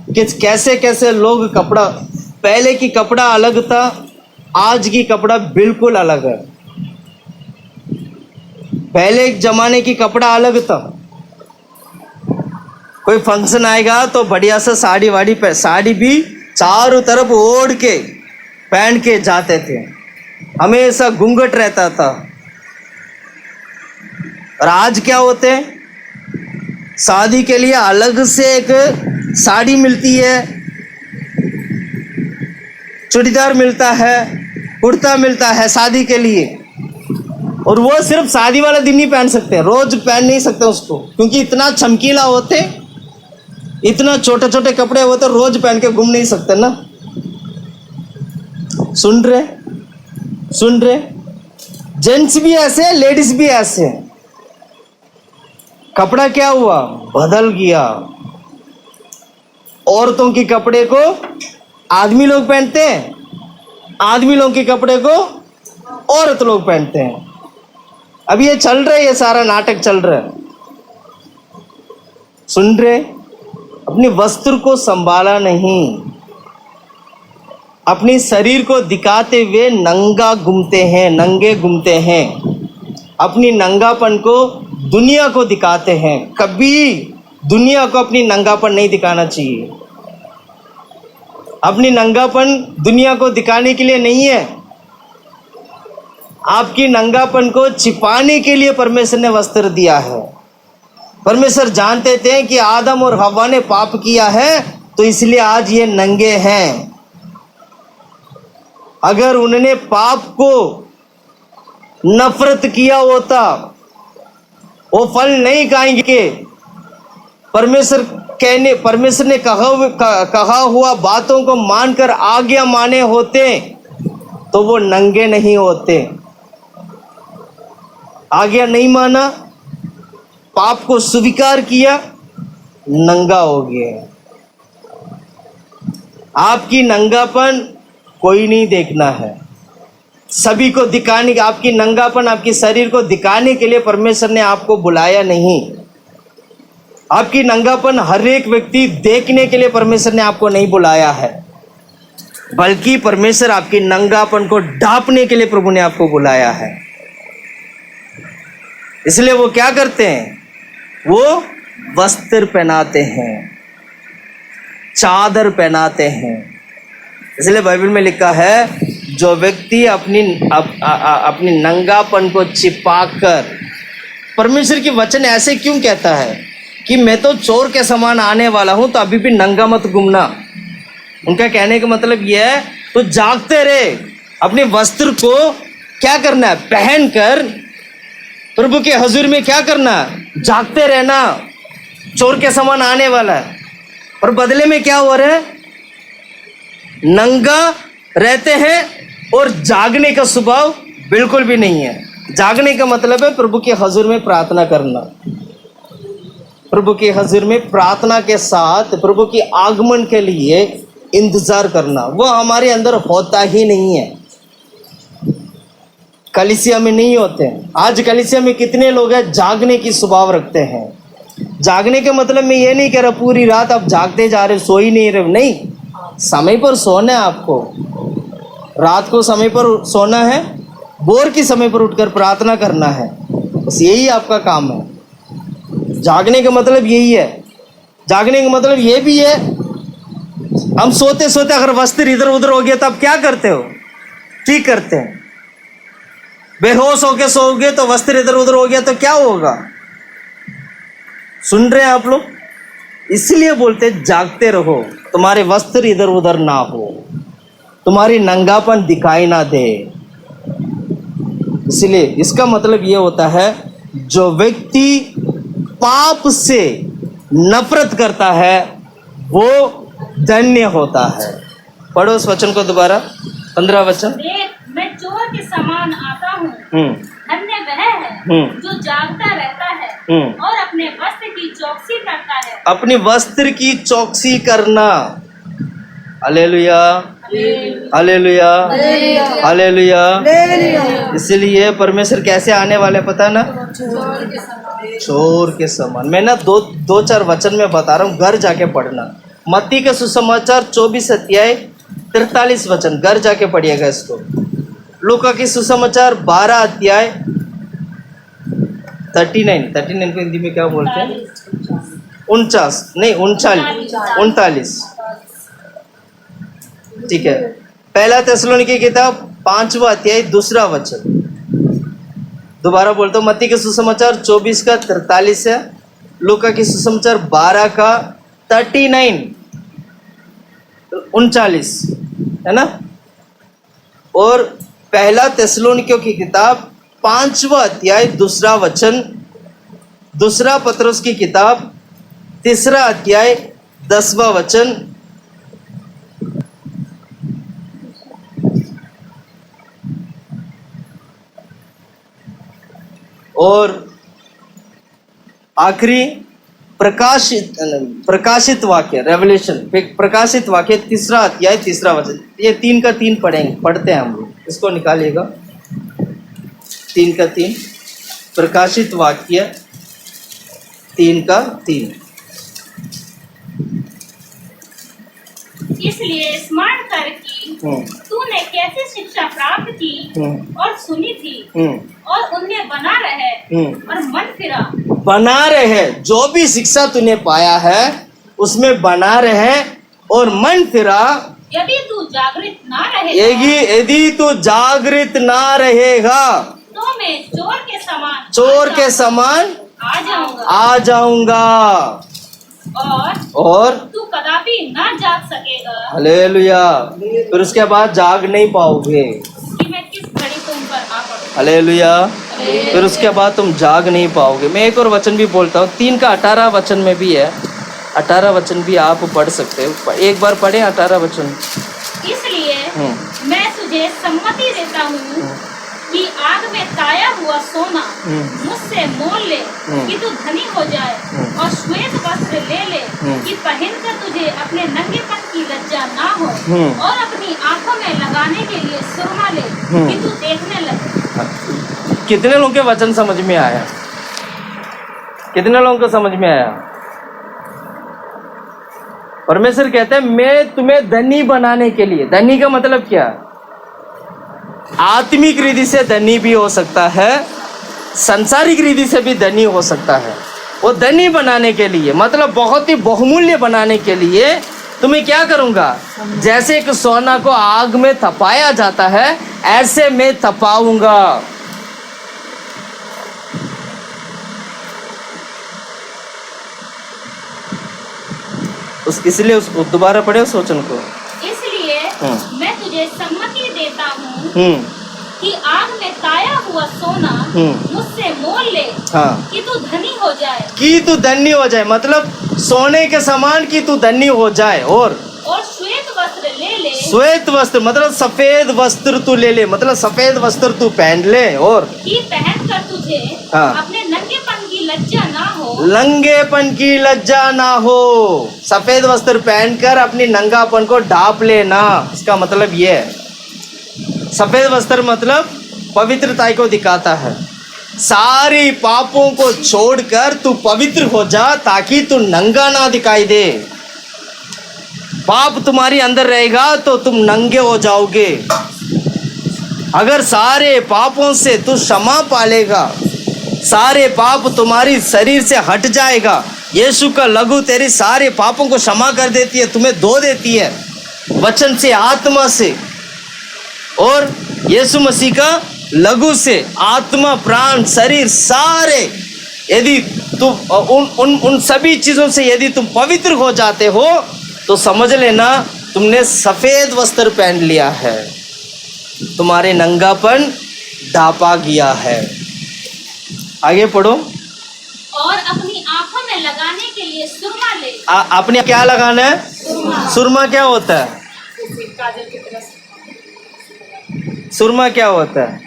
कि कैसे कैसे लोग कपड़ा, पहले की कपड़ा अलग था, आज की कपड़ा बिल्कुल अलग है। पहले एक जमाने की कपड़ा अलग था, कोई फंक्शन आएगा तो बढ़िया सा साड़ी वाड़ी, साड़ी भी चारों तरफ ओढ़ के पहन के जाते थे, हमेशा घूंघट रहता था। और आज क्या होते हैं? शादी के लिए अलग से एक साड़ी मिलती है, चूड़ीदार मिलता है, कुर्ता मिलता है शादी के लिए, और वो सिर्फ शादी वाला दिन ही पहन सकते हैं, रोज पहन नहीं सकते उसको, क्योंकि इतना चमकीला होते, इतना छोटे छोटे कपड़े होते, रोज पहन के घूम नहीं सकते ना। सुन रहे? जेंट्स भी ऐसे, लेडीज भी ऐसे। कपड़ा क्या हुआ? बदल गया। औरतों के कपड़े को आदमी लोग पहनते हैं, आदमी लोगों के कपड़े को औरत लोग पहनते हैं। अब ये चल रहा है, ये सारा नाटक चल रहा है। सुन रहे? अपने वस्त्र को संभाला नहीं, अपने शरीर को दिखाते हुए नंगे घूमते हैं, अपनी नंगापन को दुनिया को दिखाते हैं। कभी दुनिया को अपनी नंगापन नहीं दिखाना चाहिए। अपनी नंगापन दुनिया को दिखाने के लिए नहीं है, आपकी नंगापन को छिपाने के लिए परमेश्वर ने वस्त्र दिया है। परमेश्वर जानते थे कि आदम और हव्वा ने पाप किया है, तो इसलिए आज ये नंगे हैं। अगर उन्होंने पाप को नफरत किया होता, वो फल नहीं खाएंगे। परमेश्वर ने कहा हुआ बातों को मानकर आज्ञा माने होते तो वो नंगे नहीं होते। आज्ञा नहीं माना, पाप को स्वीकार किया, नंगा हो गया। आपकी नंगापन कोई नहीं देखना है, सभी को दिखाने, आपकी नंगापन आपके शरीर को दिखाने के लिए परमेश्वर ने आपको बुलाया नहीं। आपकी नंगापन हर एक व्यक्ति देखने के लिए परमेश्वर ने आपको नहीं बुलाया है, बल्कि परमेश्वर आपकी नंगापन को ढांपने के लिए प्रभु ने आपको बुलाया है। इसलिए वो क्या करते हैं? वो वस्त्र पहनाते हैं, चादर पहनाते हैं। इसलिए बाइबल में लिखा है, जो व्यक्ति अपनी नंगापन को छिपाकर, परमेश्वर की वचन ऐसे क्यों कहता है कि मैं तो चोर के समान आने वाला हूं, तो अभी भी नंगा मत घूमना। उनका कहने का मतलब यह है, तो जागते रहे, अपने वस्त्र को क्या करना है? पहनकर प्रभु के हजूर में क्या करना है? जागते रहना। चोर के समान आने वाला है, और बदले में क्या हो रहा है? नंगा रहते हैं, और जागने का स्वभाव बिल्कुल भी नहीं है। जागने का मतलब है प्रभु के हजूर में प्रार्थना करना, प्रभु के हजूर में प्रार्थना के साथ प्रभु के आगमन के लिए इंतजार करना। वो हमारे अंदर होता ही नहीं है, कलीसिया में नहीं होते हैं। आज कलीसिया में कितने लोग हैं जागने की स्वभाव रखते हैं, जागने के मतलब मैं ये नहीं कह रहा पूरी रात आप जागते जा रहे हो, सो ही नहीं रहे हो, नहीं, समय पर सोना है आपको। रात को समय पर सोना है, भोर की समय पर उठकर प्रार्थना करना है, बस यही आपका काम है। जागने का मतलब यही है। जागने का मतलब ये भी है, हम सोते सोते अगर वस्त्र इधर उधर हो गया तो आप क्या करते हो? ठीक करते हैं। बेहोश होके सोओगे तो वस्त्र इधर उधर हो गया तो क्या होगा? सुन रहे हैं आप लोग? इसलिए बोलते जागते रहो, तुम्हारे वस्त्र इधर उधर ना हो, तुम्हारी नंगापन दिखाई ना दे। इसलिए इसका मतलब ये होता है, जो व्यक्ति पाप से नफरत करता है वो धन्य होता है। पढ़ो उस वचन को दोबारा, 15 वचन। देख, मैं चोर के समान आता हूँ। धन्य वह है जो जागता रहता है और अपने वस्त्र की चौकसी करता है। अपनी वस्त्र की चौकसी करना। Hallelujah, hallelujah, hallelujah. इसलिए परमेश्वर कैसे आने वाले पता ना? चोर के समान। मैं ना दो चार वचन में बता रहा हूँ, घर जाके पढ़ना। मत्ती का सुसमाचार 24 अध्याय 43 वचन, घर जाके पढ़िएगा इसको। लूका की सुसमाचार 12 अध्याय 39 को हिंदी में क्या बोलते हैं? 39। ठीक है। पहला थिस्सलुनीके की किताब 5वां अध्याय 2 वचन। दोबारा बोलता हूँ, मत्ती के सुसमाचार 24 का 43 है, लूका की सुसमाचार 12 का 39 है ना। और पहला थिस्सलुनीकियों की किताब 5वां अध्याय 2 वचन, दूसरा पतरस की किताब 3 अध्याय 10वां वचन, और आखिरी प्रकाशित वाक्य, रेवलेशन, प्रकाशित वाक्य 3 अध्याय 3 वचन। ये 3 का 3 पढ़ते हैं हम लोग। इसको निकालिएगा, 3 का 3, प्रकाशित वाक्य 3 का 3। इसलिए स्मरण कर कि तूने कैसे शिक्षा प्राप्त की और सुनी थी और उनमें बना रहे और मन फिरा। बना रहे, जो भी शिक्षा तूने पाया है उसमें बना रहे और मन फिरा। यदि तू जागृत ना रहेगा, यदि तू जागृत ना रहेगा तो मैं चोर के समान आ जाऊंगा और तू कदापि ना जाग सकेगा। हालेलुया। फिर उसके बाद जाग नहीं पाओगे कि मैं किस घड़ी तुम पर आ पड़ूं। हालेलुया। फिर उसके बाद तुम जाग नहीं पाओगे। मैं एक और वचन भी बोलता हूँ, 3 का 18 वचन में भी है। 18 वचन भी आप पढ़ सकते हो, एक बार पढ़े 18 वचन। इसलिए मैं तुझे सम्मति देता हूँ कि आग में ताया हुआ सोना मुझसे मोल ले कि तू धनी हो जाए, और श्वेत वस्त्र ले ले कि पहनकर तुझे अपने नंगेपन की लज्जा ना हो, और अपनी आंखों में लगाने के लिए सुरमा ले कि तू देखने लगे। कितने लोगों के वचन समझ में आया? कितने लोगों को समझ में आया? परमेश्वर कहते हैं मैं तुम्हें धनी बनाने के लिए। धनी का मतलब क्या? आत्मिक रीति से धनी भी हो सकता है, सांसारिक रीति से भी धनी हो सकता है। वो धनी बनाने के लिए मतलब बहुत ही बहुमूल्य बनाने के लिए तुम्हें क्या करूंगा? जैसे एक सोना को आग में तपाया जाता है ऐसे मैं तपाऊंगा। इसलिए उस दोबारा पढ़े उस वचन को। इसलिए मैं तुझे सम्मति देता हूँ कि आग में ताया हुआ सोना मुझसे मोल ले कि तू धनी हो जाए। कि तू धनी हो जाए मतलब सोने के समान कि तू धनी हो जाए। और श्वेत वस्त्र ले ले। श्वेत वस्त्र मतलब सफेद वस्त्र तू ले ले, मतलब सफेद वस्त्र तू पहन ले। और कि पहन कर तुझे अपने नंगेपन की लज्जा ना हो। नंगेपन की लज्जा ना हो। सफेद वस्त्र पहनकर अपनी नंगापन को ढांप लेना, इसका मतलब ये है। सफेद वस्त्र मतलब पवित्रता को दिखाता है। सारी पापों को छोड़कर तू पवित्र हो जा ताकि तू नंगा ना दिखाई दे। पाप तुम्हारी अंदर रहेगा तो तुम नंगे हो जाओगे। अगर सारे पापों से तू क्षमा पालेगा, सारे पाप तुम्हारी शरीर से हट जाएगा। यीशु का लहू तेरी सारे पापों को क्षमा कर देती है, तुम्हें धो देती है वचन से, आत्मा से। और यीशु मसीह का लहू से आत्मा, प्राण, शरीर सारे, यदि तुम उन सभी चीजों से यदि तुम पवित्र हो जाते हो तो समझ लेना तुमने सफेद वस्त्र पहन लिया है, तुम्हारे नंगापन ढापा गया है। आगे पढ़ो। और अपनी आंखों में लगाने के लिए सुरमा ले। अपने क्या लगाना है? सुरमा क्या होता है? सुरमा क्या होता है?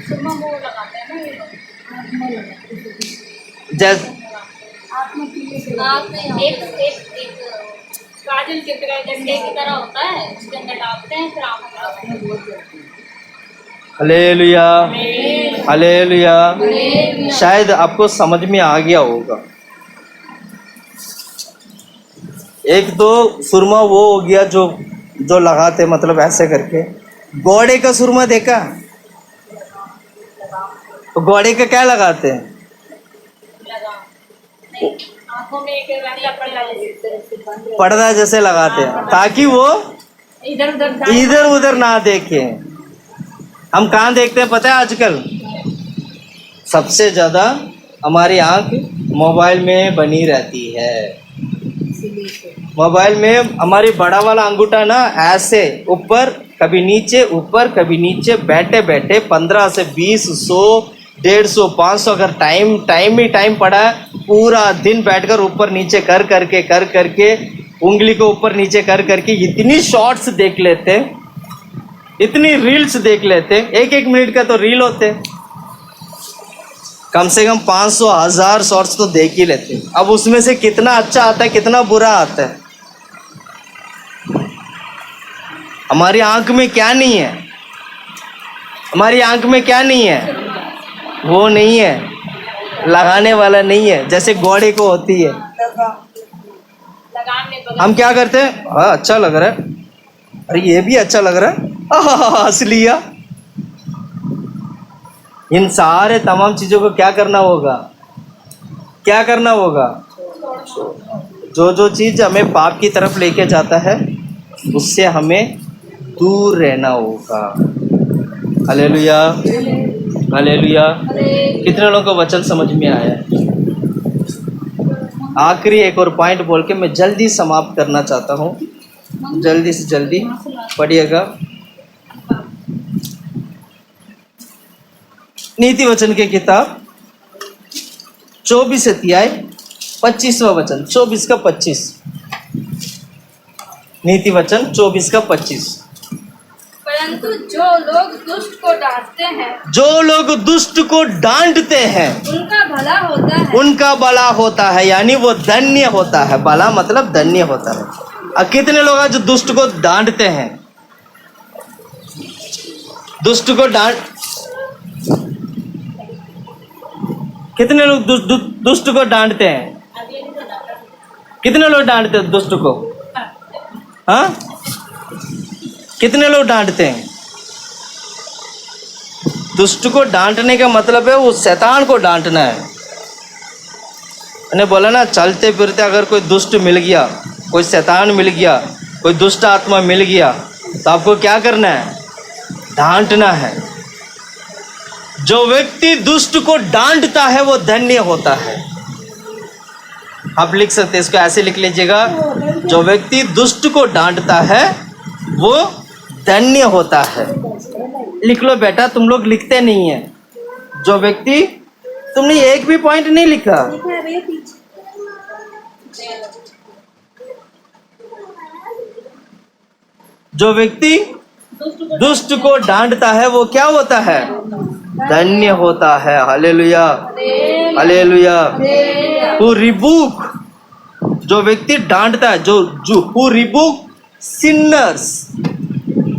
सुरमा वो लगाते हैं ना ये लोग। जैसे एक काजल की तरह, डंडे की तरह होता है, उसके अंदर डालते हैं, फिर आंख लगाते हैं। Hallelujah, hallelujah. शायद आपको समझ में आ गया होगा। एक तो सुरमा वो हो गया जो लगाते, मतलब ऐसे करके। घोड़े का सुरमा देखा? तो घोड़े का क्या लगाते हैं? आंखों में एक पर्दा जैसे लगाते हैं ताकि वो इधर उधर ना देखे। हम कहाँ देखते हैं पता है आजकल? सबसे ज़्यादा हमारी आंख मोबाइल में बनी रहती है। मोबाइल में हमारी बड़ा वाला अंगूठा ना ऐसे ऊपर कभी नीचे, ऊपर कभी नीचे, बैठे बैठे 15 से 20, 100, 150, 500 अगर टाइम पड़ा है, पूरा दिन बैठकर ऊपर नीचे कर करके उंगली को ऊपर नीचे कर करके इतनी शॉर्ट्स देख लेते, इतनी रील्स देख लेते। एक मिनट का तो रील होते, कम से कम 500, 1000 शॉर्ट्स तो देख ही लेते। अब उसमें से कितना अच्छा आता है, कितना बुरा आता है। हमारी आंख में क्या नहीं है? हमारी आंख में क्या नहीं है? वो नहीं है, लगाने वाला नहीं है, जैसे घोड़े को होती है। हम क्या करते हैं? हाँ अच्छा लग रहा है, अरे ये भी अच्छा लग रहा है, हंस लिया। इन सारे तमाम चीजों को क्या करना होगा? क्या करना होगा? जो चीज हमें पाप की तरफ लेके जाता है उससे हमें दूर रहना होगा। Hallelujah, hallelujah. कितने लोगों को वचन समझ में आया? आखिरी एक और पॉइंट बोल के मैं जल्दी समाप्त करना चाहता हूँ, जल्दी से जल्दी पढ़िएगा। नीति वचन की किताब 24 अध्याय 25वां वचन, 24 का 25। नीति वचन 24 का 25। परंतु जो लोग दुष्ट को डांटते हैं, जो लोग दुष्ट को डांटते हैं उनका भला होता है, उनका भला होता है, यानी वो धन्य होता है। भला मतलब धन्य होता है। अब कितने लोग हैं जो दुष्ट को डांटते हैं? दुष्ट को कितने लोग दुष्ट को डांटते हैं? कितने लोग डांटते हैं दुष्ट को? हाँ, कितने लोग डांटते हैं? दुष्ट को डांटने का मतलब है वो शैतान को डांटना है। मैंने बोला ना, चलते फिरते अगर कोई दुष्ट मिल गया, कोई शैतान मिल गया, कोई दुष्ट आत्मा मिल गया, तो आपको क्या करना है? डांटना है। जो व्यक्ति दुष्ट को डांटता है वो धन्य होता है। आप लिख सकते हैं, इसको ऐसे लिख लीजिएगा, जो व्यक्ति दुष्ट को डांटता है वो धन्य होता है। लिख लो बेटा, तुम लोग लिखते नहीं है। जो व्यक्ति, तुमने एक भी पॉइंट नहीं लिखा। जो व्यक्ति दुष्ट को डांटता है वो क्या होता है? धन्य होता है। Hallelujah, hallelujah. हु रिबुक, जो व्यक्ति डांटता है, जो हु रिबुक सिनर्स,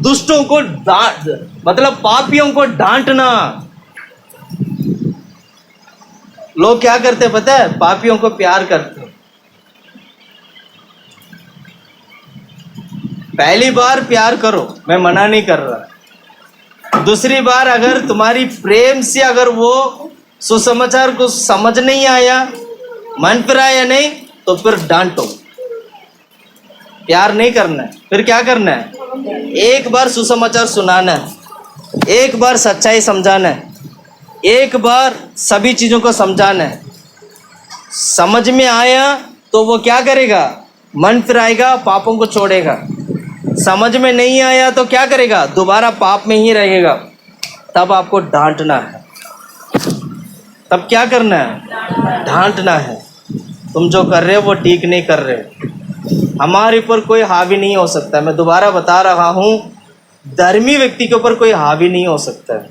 दुष्टों को डांट मतलब पापियों को डांटना, लोग क्या करते हैं पता है? पापियों को प्यार करते हैं। पहली बार प्यार करो, मैं मना नहीं कर रहा। दूसरी बार अगर तुम्हारी प्रेम से अगर वो सुसमाचार को समझ नहीं आया, मन पर आया नहीं, तो फिर डांटो। प्यार नहीं करना है, फिर क्या करना है? एक बार सुसमाचार सुनाना है, एक बार सच्चाई समझाना है, एक बार सभी चीज़ों को समझाना है। समझ में आया तो वो क्या करेगा? मन फिर आएगा, पापों को छोड़ेगा। समझ में नहीं आया तो क्या करेगा? दोबारा पाप में ही रहेगा। तब आपको डांटना है। तब क्या करना है? डांटना है। तुम जो कर रहे हो वो ठीक नहीं कर रहे हो। हमारे ऊपर कोई हावी नहीं हो सकता। मैं दोबारा बता रहा हूँ, धर्मी व्यक्ति के ऊपर कोई हावी नहीं हो सकता है।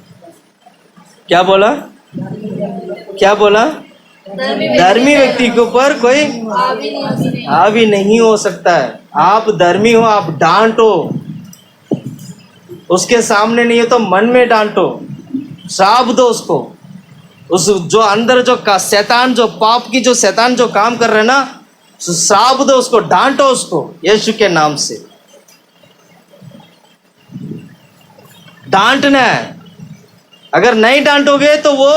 क्या बोला? क्या बोला? धर्मी व्यक्ति के ऊपर कोई हावी नहीं हो सकता है। आप धर्मी हो, आप डांटो। उसके सामने नहीं है तो मन में डांटो, श्राप दो उसको। उस जो अंदर जो का शैतान, जो पाप की जो शैतान जो काम कर रहे हैं ना, श्राप दो उसको, डांटो उसको यीशु के नाम से। डांटना है। अगर नहीं डांटोगे तो वो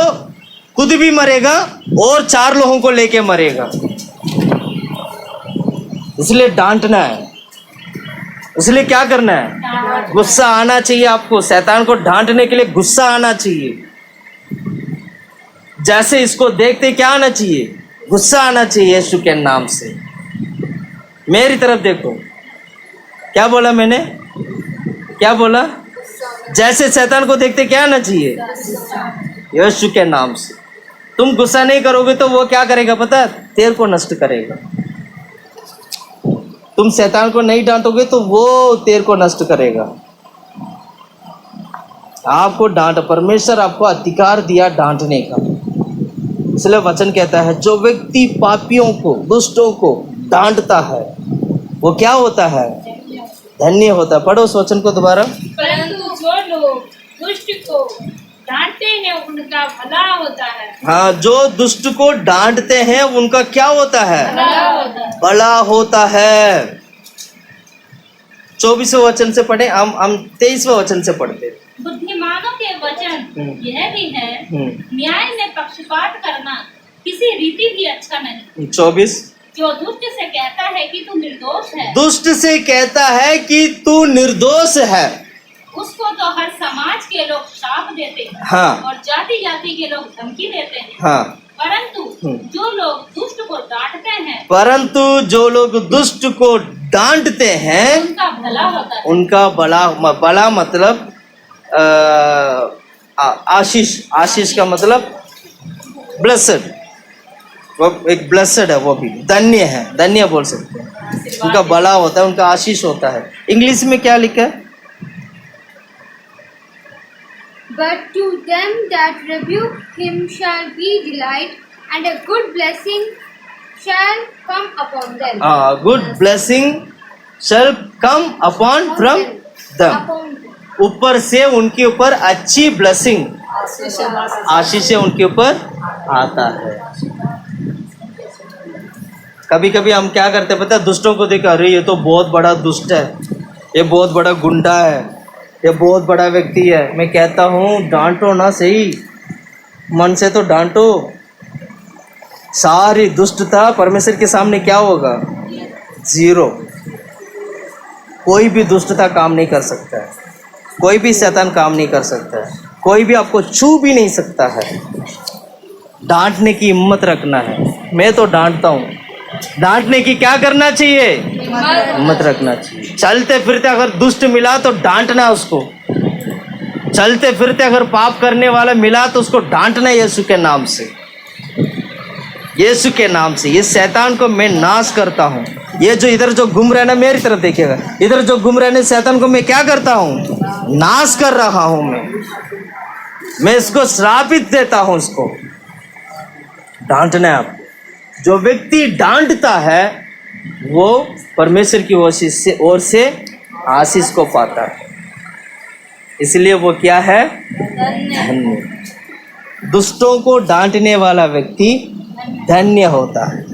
खुद भी मरेगा और 4 लोगों को लेके मरेगा। इसलिए डांटना है। इसलिए क्या करना है? गुस्सा आना चाहिए आपको। शैतान को डांटने के लिए गुस्सा आना चाहिए। जैसे इसको देखते क्या आना चाहिए? गुस्सा आना चाहिए यीशु के नाम से। मेरी तरफ देखो, क्या बोला मैंने? क्या बोला? जैसे शैतान को देखते क्या आना चाहिए? यीशु के नाम से। तुम गुस्सा नहीं करोगे तो वो क्या करेगा पता है? तेरे को नष्ट करेगा। तुम शैतान को नहीं डांटोगे तो वो तेरे को नष्ट करेगा। आपको डांट, परमेश्वर आपको अधिकार दिया डांटने का। इसलिए वचन कहता है, जो व्यक्ति पापियों को, दुष्टों को डांटता है वो क्या होता है? धन्य होता है। पढ़ो उस वचन को दोबारा। परंतु जो लोग दुष्ट को डांटते हैं उनका भला होता है। हाँ, जो दुष्ट को डांटते हैं उनका क्या होता है? भला होता है। भला होता है। 24वें वचन से पढ़े, हम 23वें वचन से पढ़ते। बुद्धिमानों के वचन यह भी है, न्याय में पक्षपात करना किसी रीति भी अच्छा नहीं। 24। जो दुष्ट से कहता है कि तू निर्दोष है, दुष्ट से कहता है कि तू निर्दोष है, उसको तो हर समाज के लोग श्राप देते हैं। हाँ। और जाति जाति के लोग धमकी देते हैं। हाँ। परंतु जो लोग दुष्ट को डांटते हैं, परंतु जो लोग दुष्ट को डांटते हैं उनका भला होता है। उनका भला मतलब आशीष। आशीष का मतलब ब्लेसेड। वो एक ब्लेसेड है, वो भी धन्य है, धन्य बोल सकते हैं। उनका भला होता है, उनका आशीष होता है। इंग्लिश में क्या लिखा है? But to them that rebuke him shall be delight, and a good blessing shall come upon them. Good blessing shall come upon from them. Upon them. ऊपर से उनके ऊपर अच्छी ब्लेसिंग, आशीष उनके ऊपर आता है। कभी कभी हम क्या करते हैं पता है? दुष्टों को देखा, अरे ये तो बहुत बड़ा दुष्ट है, ये बहुत बड़ा गुंडा है, ये बहुत बड़ा व्यक्ति है। मैं कहता हूँ डांटो ना सही, मन से तो डांटो। सारी दुष्टता परमेश्वर के सामने क्या होगा? जीरो। कोई भी दुष्टता काम नहीं कर सकता है, कोई भी शैतान काम नहीं कर सकता है, कोई भी आपको छू भी नहीं सकता है। डांटने की हिम्मत रखना है। मैं तो डांटता हूँ। डांटने की क्या करना चाहिए? हिम्मत रखना चाहिए। चलते फिरते अगर दुष्ट मिला तो डांटना उसको। चलते फिरते अगर पाप करने वाला मिला तो उसको डांटना यीशु के नाम से। यीशु के नाम से ये शैतान को मैं नाश करता हूँ। ये जो इधर जो घूम रहा है ना, मेरी तरफ देखिएगा, इधर जो घूम रहा है शैतान को मैं क्या करता हूँ? नाश कर रहा हूँ। मैं इसको श्रापित देता हूँ। इसको डांटना है आपको। जो व्यक्ति डांटता है वो परमेश्वर की ओर से आशीष को पाता है। इसलिए वो क्या है? धन्य। दुष्टों को डांटने वाला व्यक्ति धन्य होता है।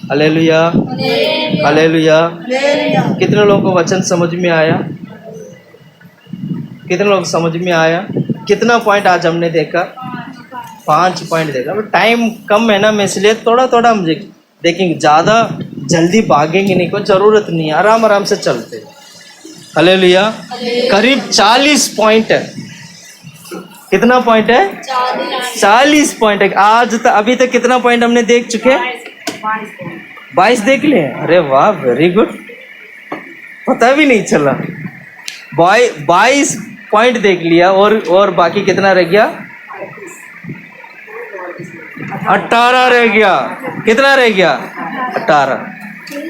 Hallelujah, hallelujah. कितने लोगों को वचन समझ में आया? कितने लोग समझ में आया? कितना पॉइंट आज हमने देखा? 5 पॉइंट देखा। अब टाइम कम है ना, मैं इसलिए थोड़ा थोड़ा हम देखेंगे, ज़्यादा जल्दी भागेंगे नहीं, कोई ज़रूरत नहीं है, आराम आराम से चलते। हालेलुया। करीब 40 पॉइंट है। कितना पॉइंट है? 40 पॉइंट है। आज तक अभी तक कितना पॉइंट हमने देख चुके? 22 देख लिए। अरे वाह, वेरी गुड, पता भी नहीं चला। 22 पॉइंट देख लिया। और बाकी कितना रह गया? 18 रह गया। कितना रह गया? 18।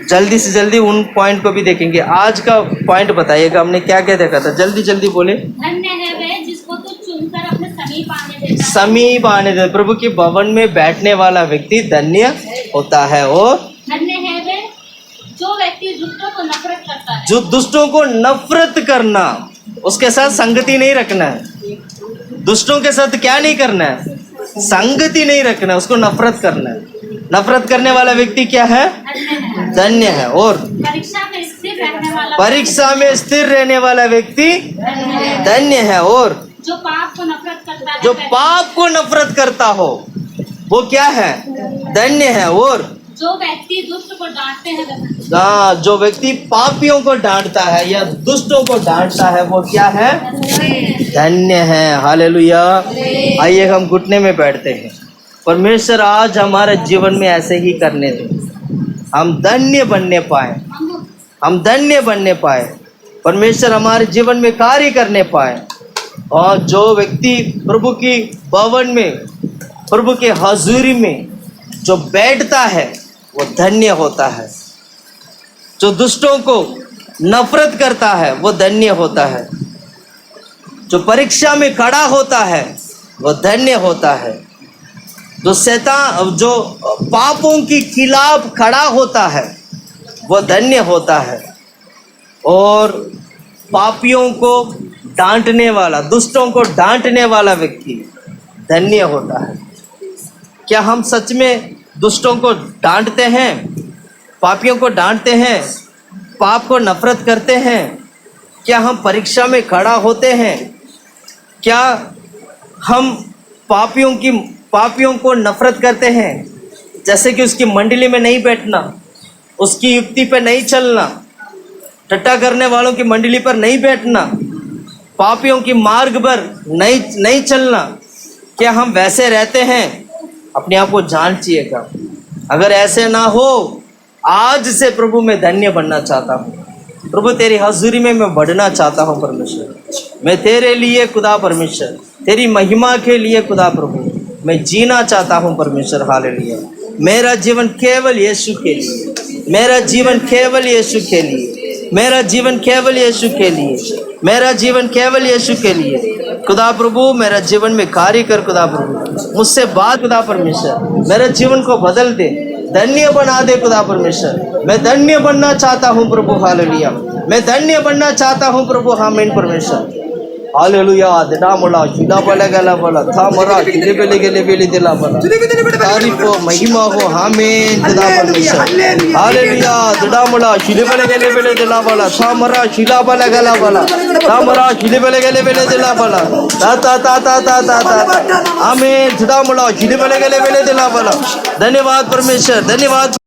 जल्दी से जल्दी उन पॉइंट को भी देखेंगे। आज का पॉइंट बताइएगा, हमने क्या क्या देखा था? जल्दी जल्दी बोले। धन्य है वह जिसको तू चुनकर अपने समीप आने देता है। समीप आने दे। प्रभु के भवन में बैठने वाला व्यक्ति धन्य होता है। और धन्य है वह जो व्यक्ति दुष्टों को नफरत करता है। जो दुष्टों को नफरत करना, उसके साथ संगति नहीं रखना है। दुष्टों के साथ क्या नहीं करना है? संगति नहीं रखना, उसको नफरत करना है। नफरत करने वाला व्यक्ति क्या है? धन्य है। और परीक्षा में स्थिर रहने वाला परीक्षा में स्थिर रहने वाला व्यक्ति धन्य है। और जो पाप को नफरत करता है, जो पाप को नफरत करता हो वो क्या है? धन्य है। और जो व्यक्ति दुष्ट को डांटते हैं, हाँ, जो व्यक्ति पापियों को डांटता है या दुष्टों को डांटता है वो क्या है? धन्य है। हालेलुया। आइए हम घुटने में बैठते हैं। परमेश्वर आज हमारे जीवन में ऐसे ही करने दे, हम धन्य बनने पाए, हम धन्य बनने पाए। परमेश्वर हमारे जीवन में कार्य करने पाए। और जो व्यक्ति प्रभु की भवन में, प्रभु के हजूरी में जो बैठता है वो धन्य होता है। जो दुष्टों को नफरत करता है वो धन्य होता है। जो परीक्षा में खड़ा होता है वो धन्य होता है। जो शैतान, जो पापों के खिलाफ खड़ा होता है वो धन्य होता है। और पापियों को डांटने वाला, दुष्टों को डांटने वाला व्यक्ति धन्य होता है। क्या हम सच में दुष्टों को डांटते हैं? पापियों को डांटते हैं? पाप को नफरत करते हैं? क्या हम परीक्षा में खड़ा होते हैं? क्या हम पापियों को नफरत करते हैं? जैसे कि उसकी मंडली में नहीं बैठना, उसकी युक्ति पर नहीं चलना, टट्टा करने वालों की मंडली पर नहीं बैठना, पापियों की मार्ग पर नहीं चलना। क्या हम वैसे रहते हैं? अपने आप को जांचिएगा। अगर ऐसे ना हो, आज से प्रभु मैं धन्य बनना चाहता हूँ। प्रभु तेरी हजूरी में मैं बढ़ना चाहता हूँ। परमेश्वर, मैं तेरे लिए खुदा परमेश्वर, तेरी महिमा के लिए खुदा प्रभु मैं जीना चाहता हूँ। परमेश्वर, हालेलुया। मेरा जीवन केवल यीशु के लिए, मेरा जीवन केवल यीशु के लिए, मेरा जीवन केवल यीशु के लिए, मेरा जीवन केवल यीशु के लिए। खुदा प्रभु मेरा जीवन में कार्य कर। खुदा प्रभु मुझसे बात। खुदा परमेश्वर मेरे जीवन को बदल दे, धन्य बना दे। खुदा परमेश्वर मैं धन्य बनना चाहता हूँ प्रभु। हालेलुया। मैं धन्य बनना चाहता हूँ प्रभु। आमीन परमेश्वर। हालेलुया। दिनामुला जुदा बला गला बला था मरा जुदे बेले गेले बेले दिला बला तारीफ हो, महिमा हो। आमीन खुदा परमेश्वर। हालेलुया। दिनामुला जुदे बेले गेले बेले दिला बला था मरा जुदा बला गला बला था मरा जुदे बेले गेले बेले दिला बला ता ता ता ता ता ता ता। आमीन। दिनामुला जुदे बेले गेले बेले दिला बला। धन्यवाद परमेश्वर, धन्यवाद।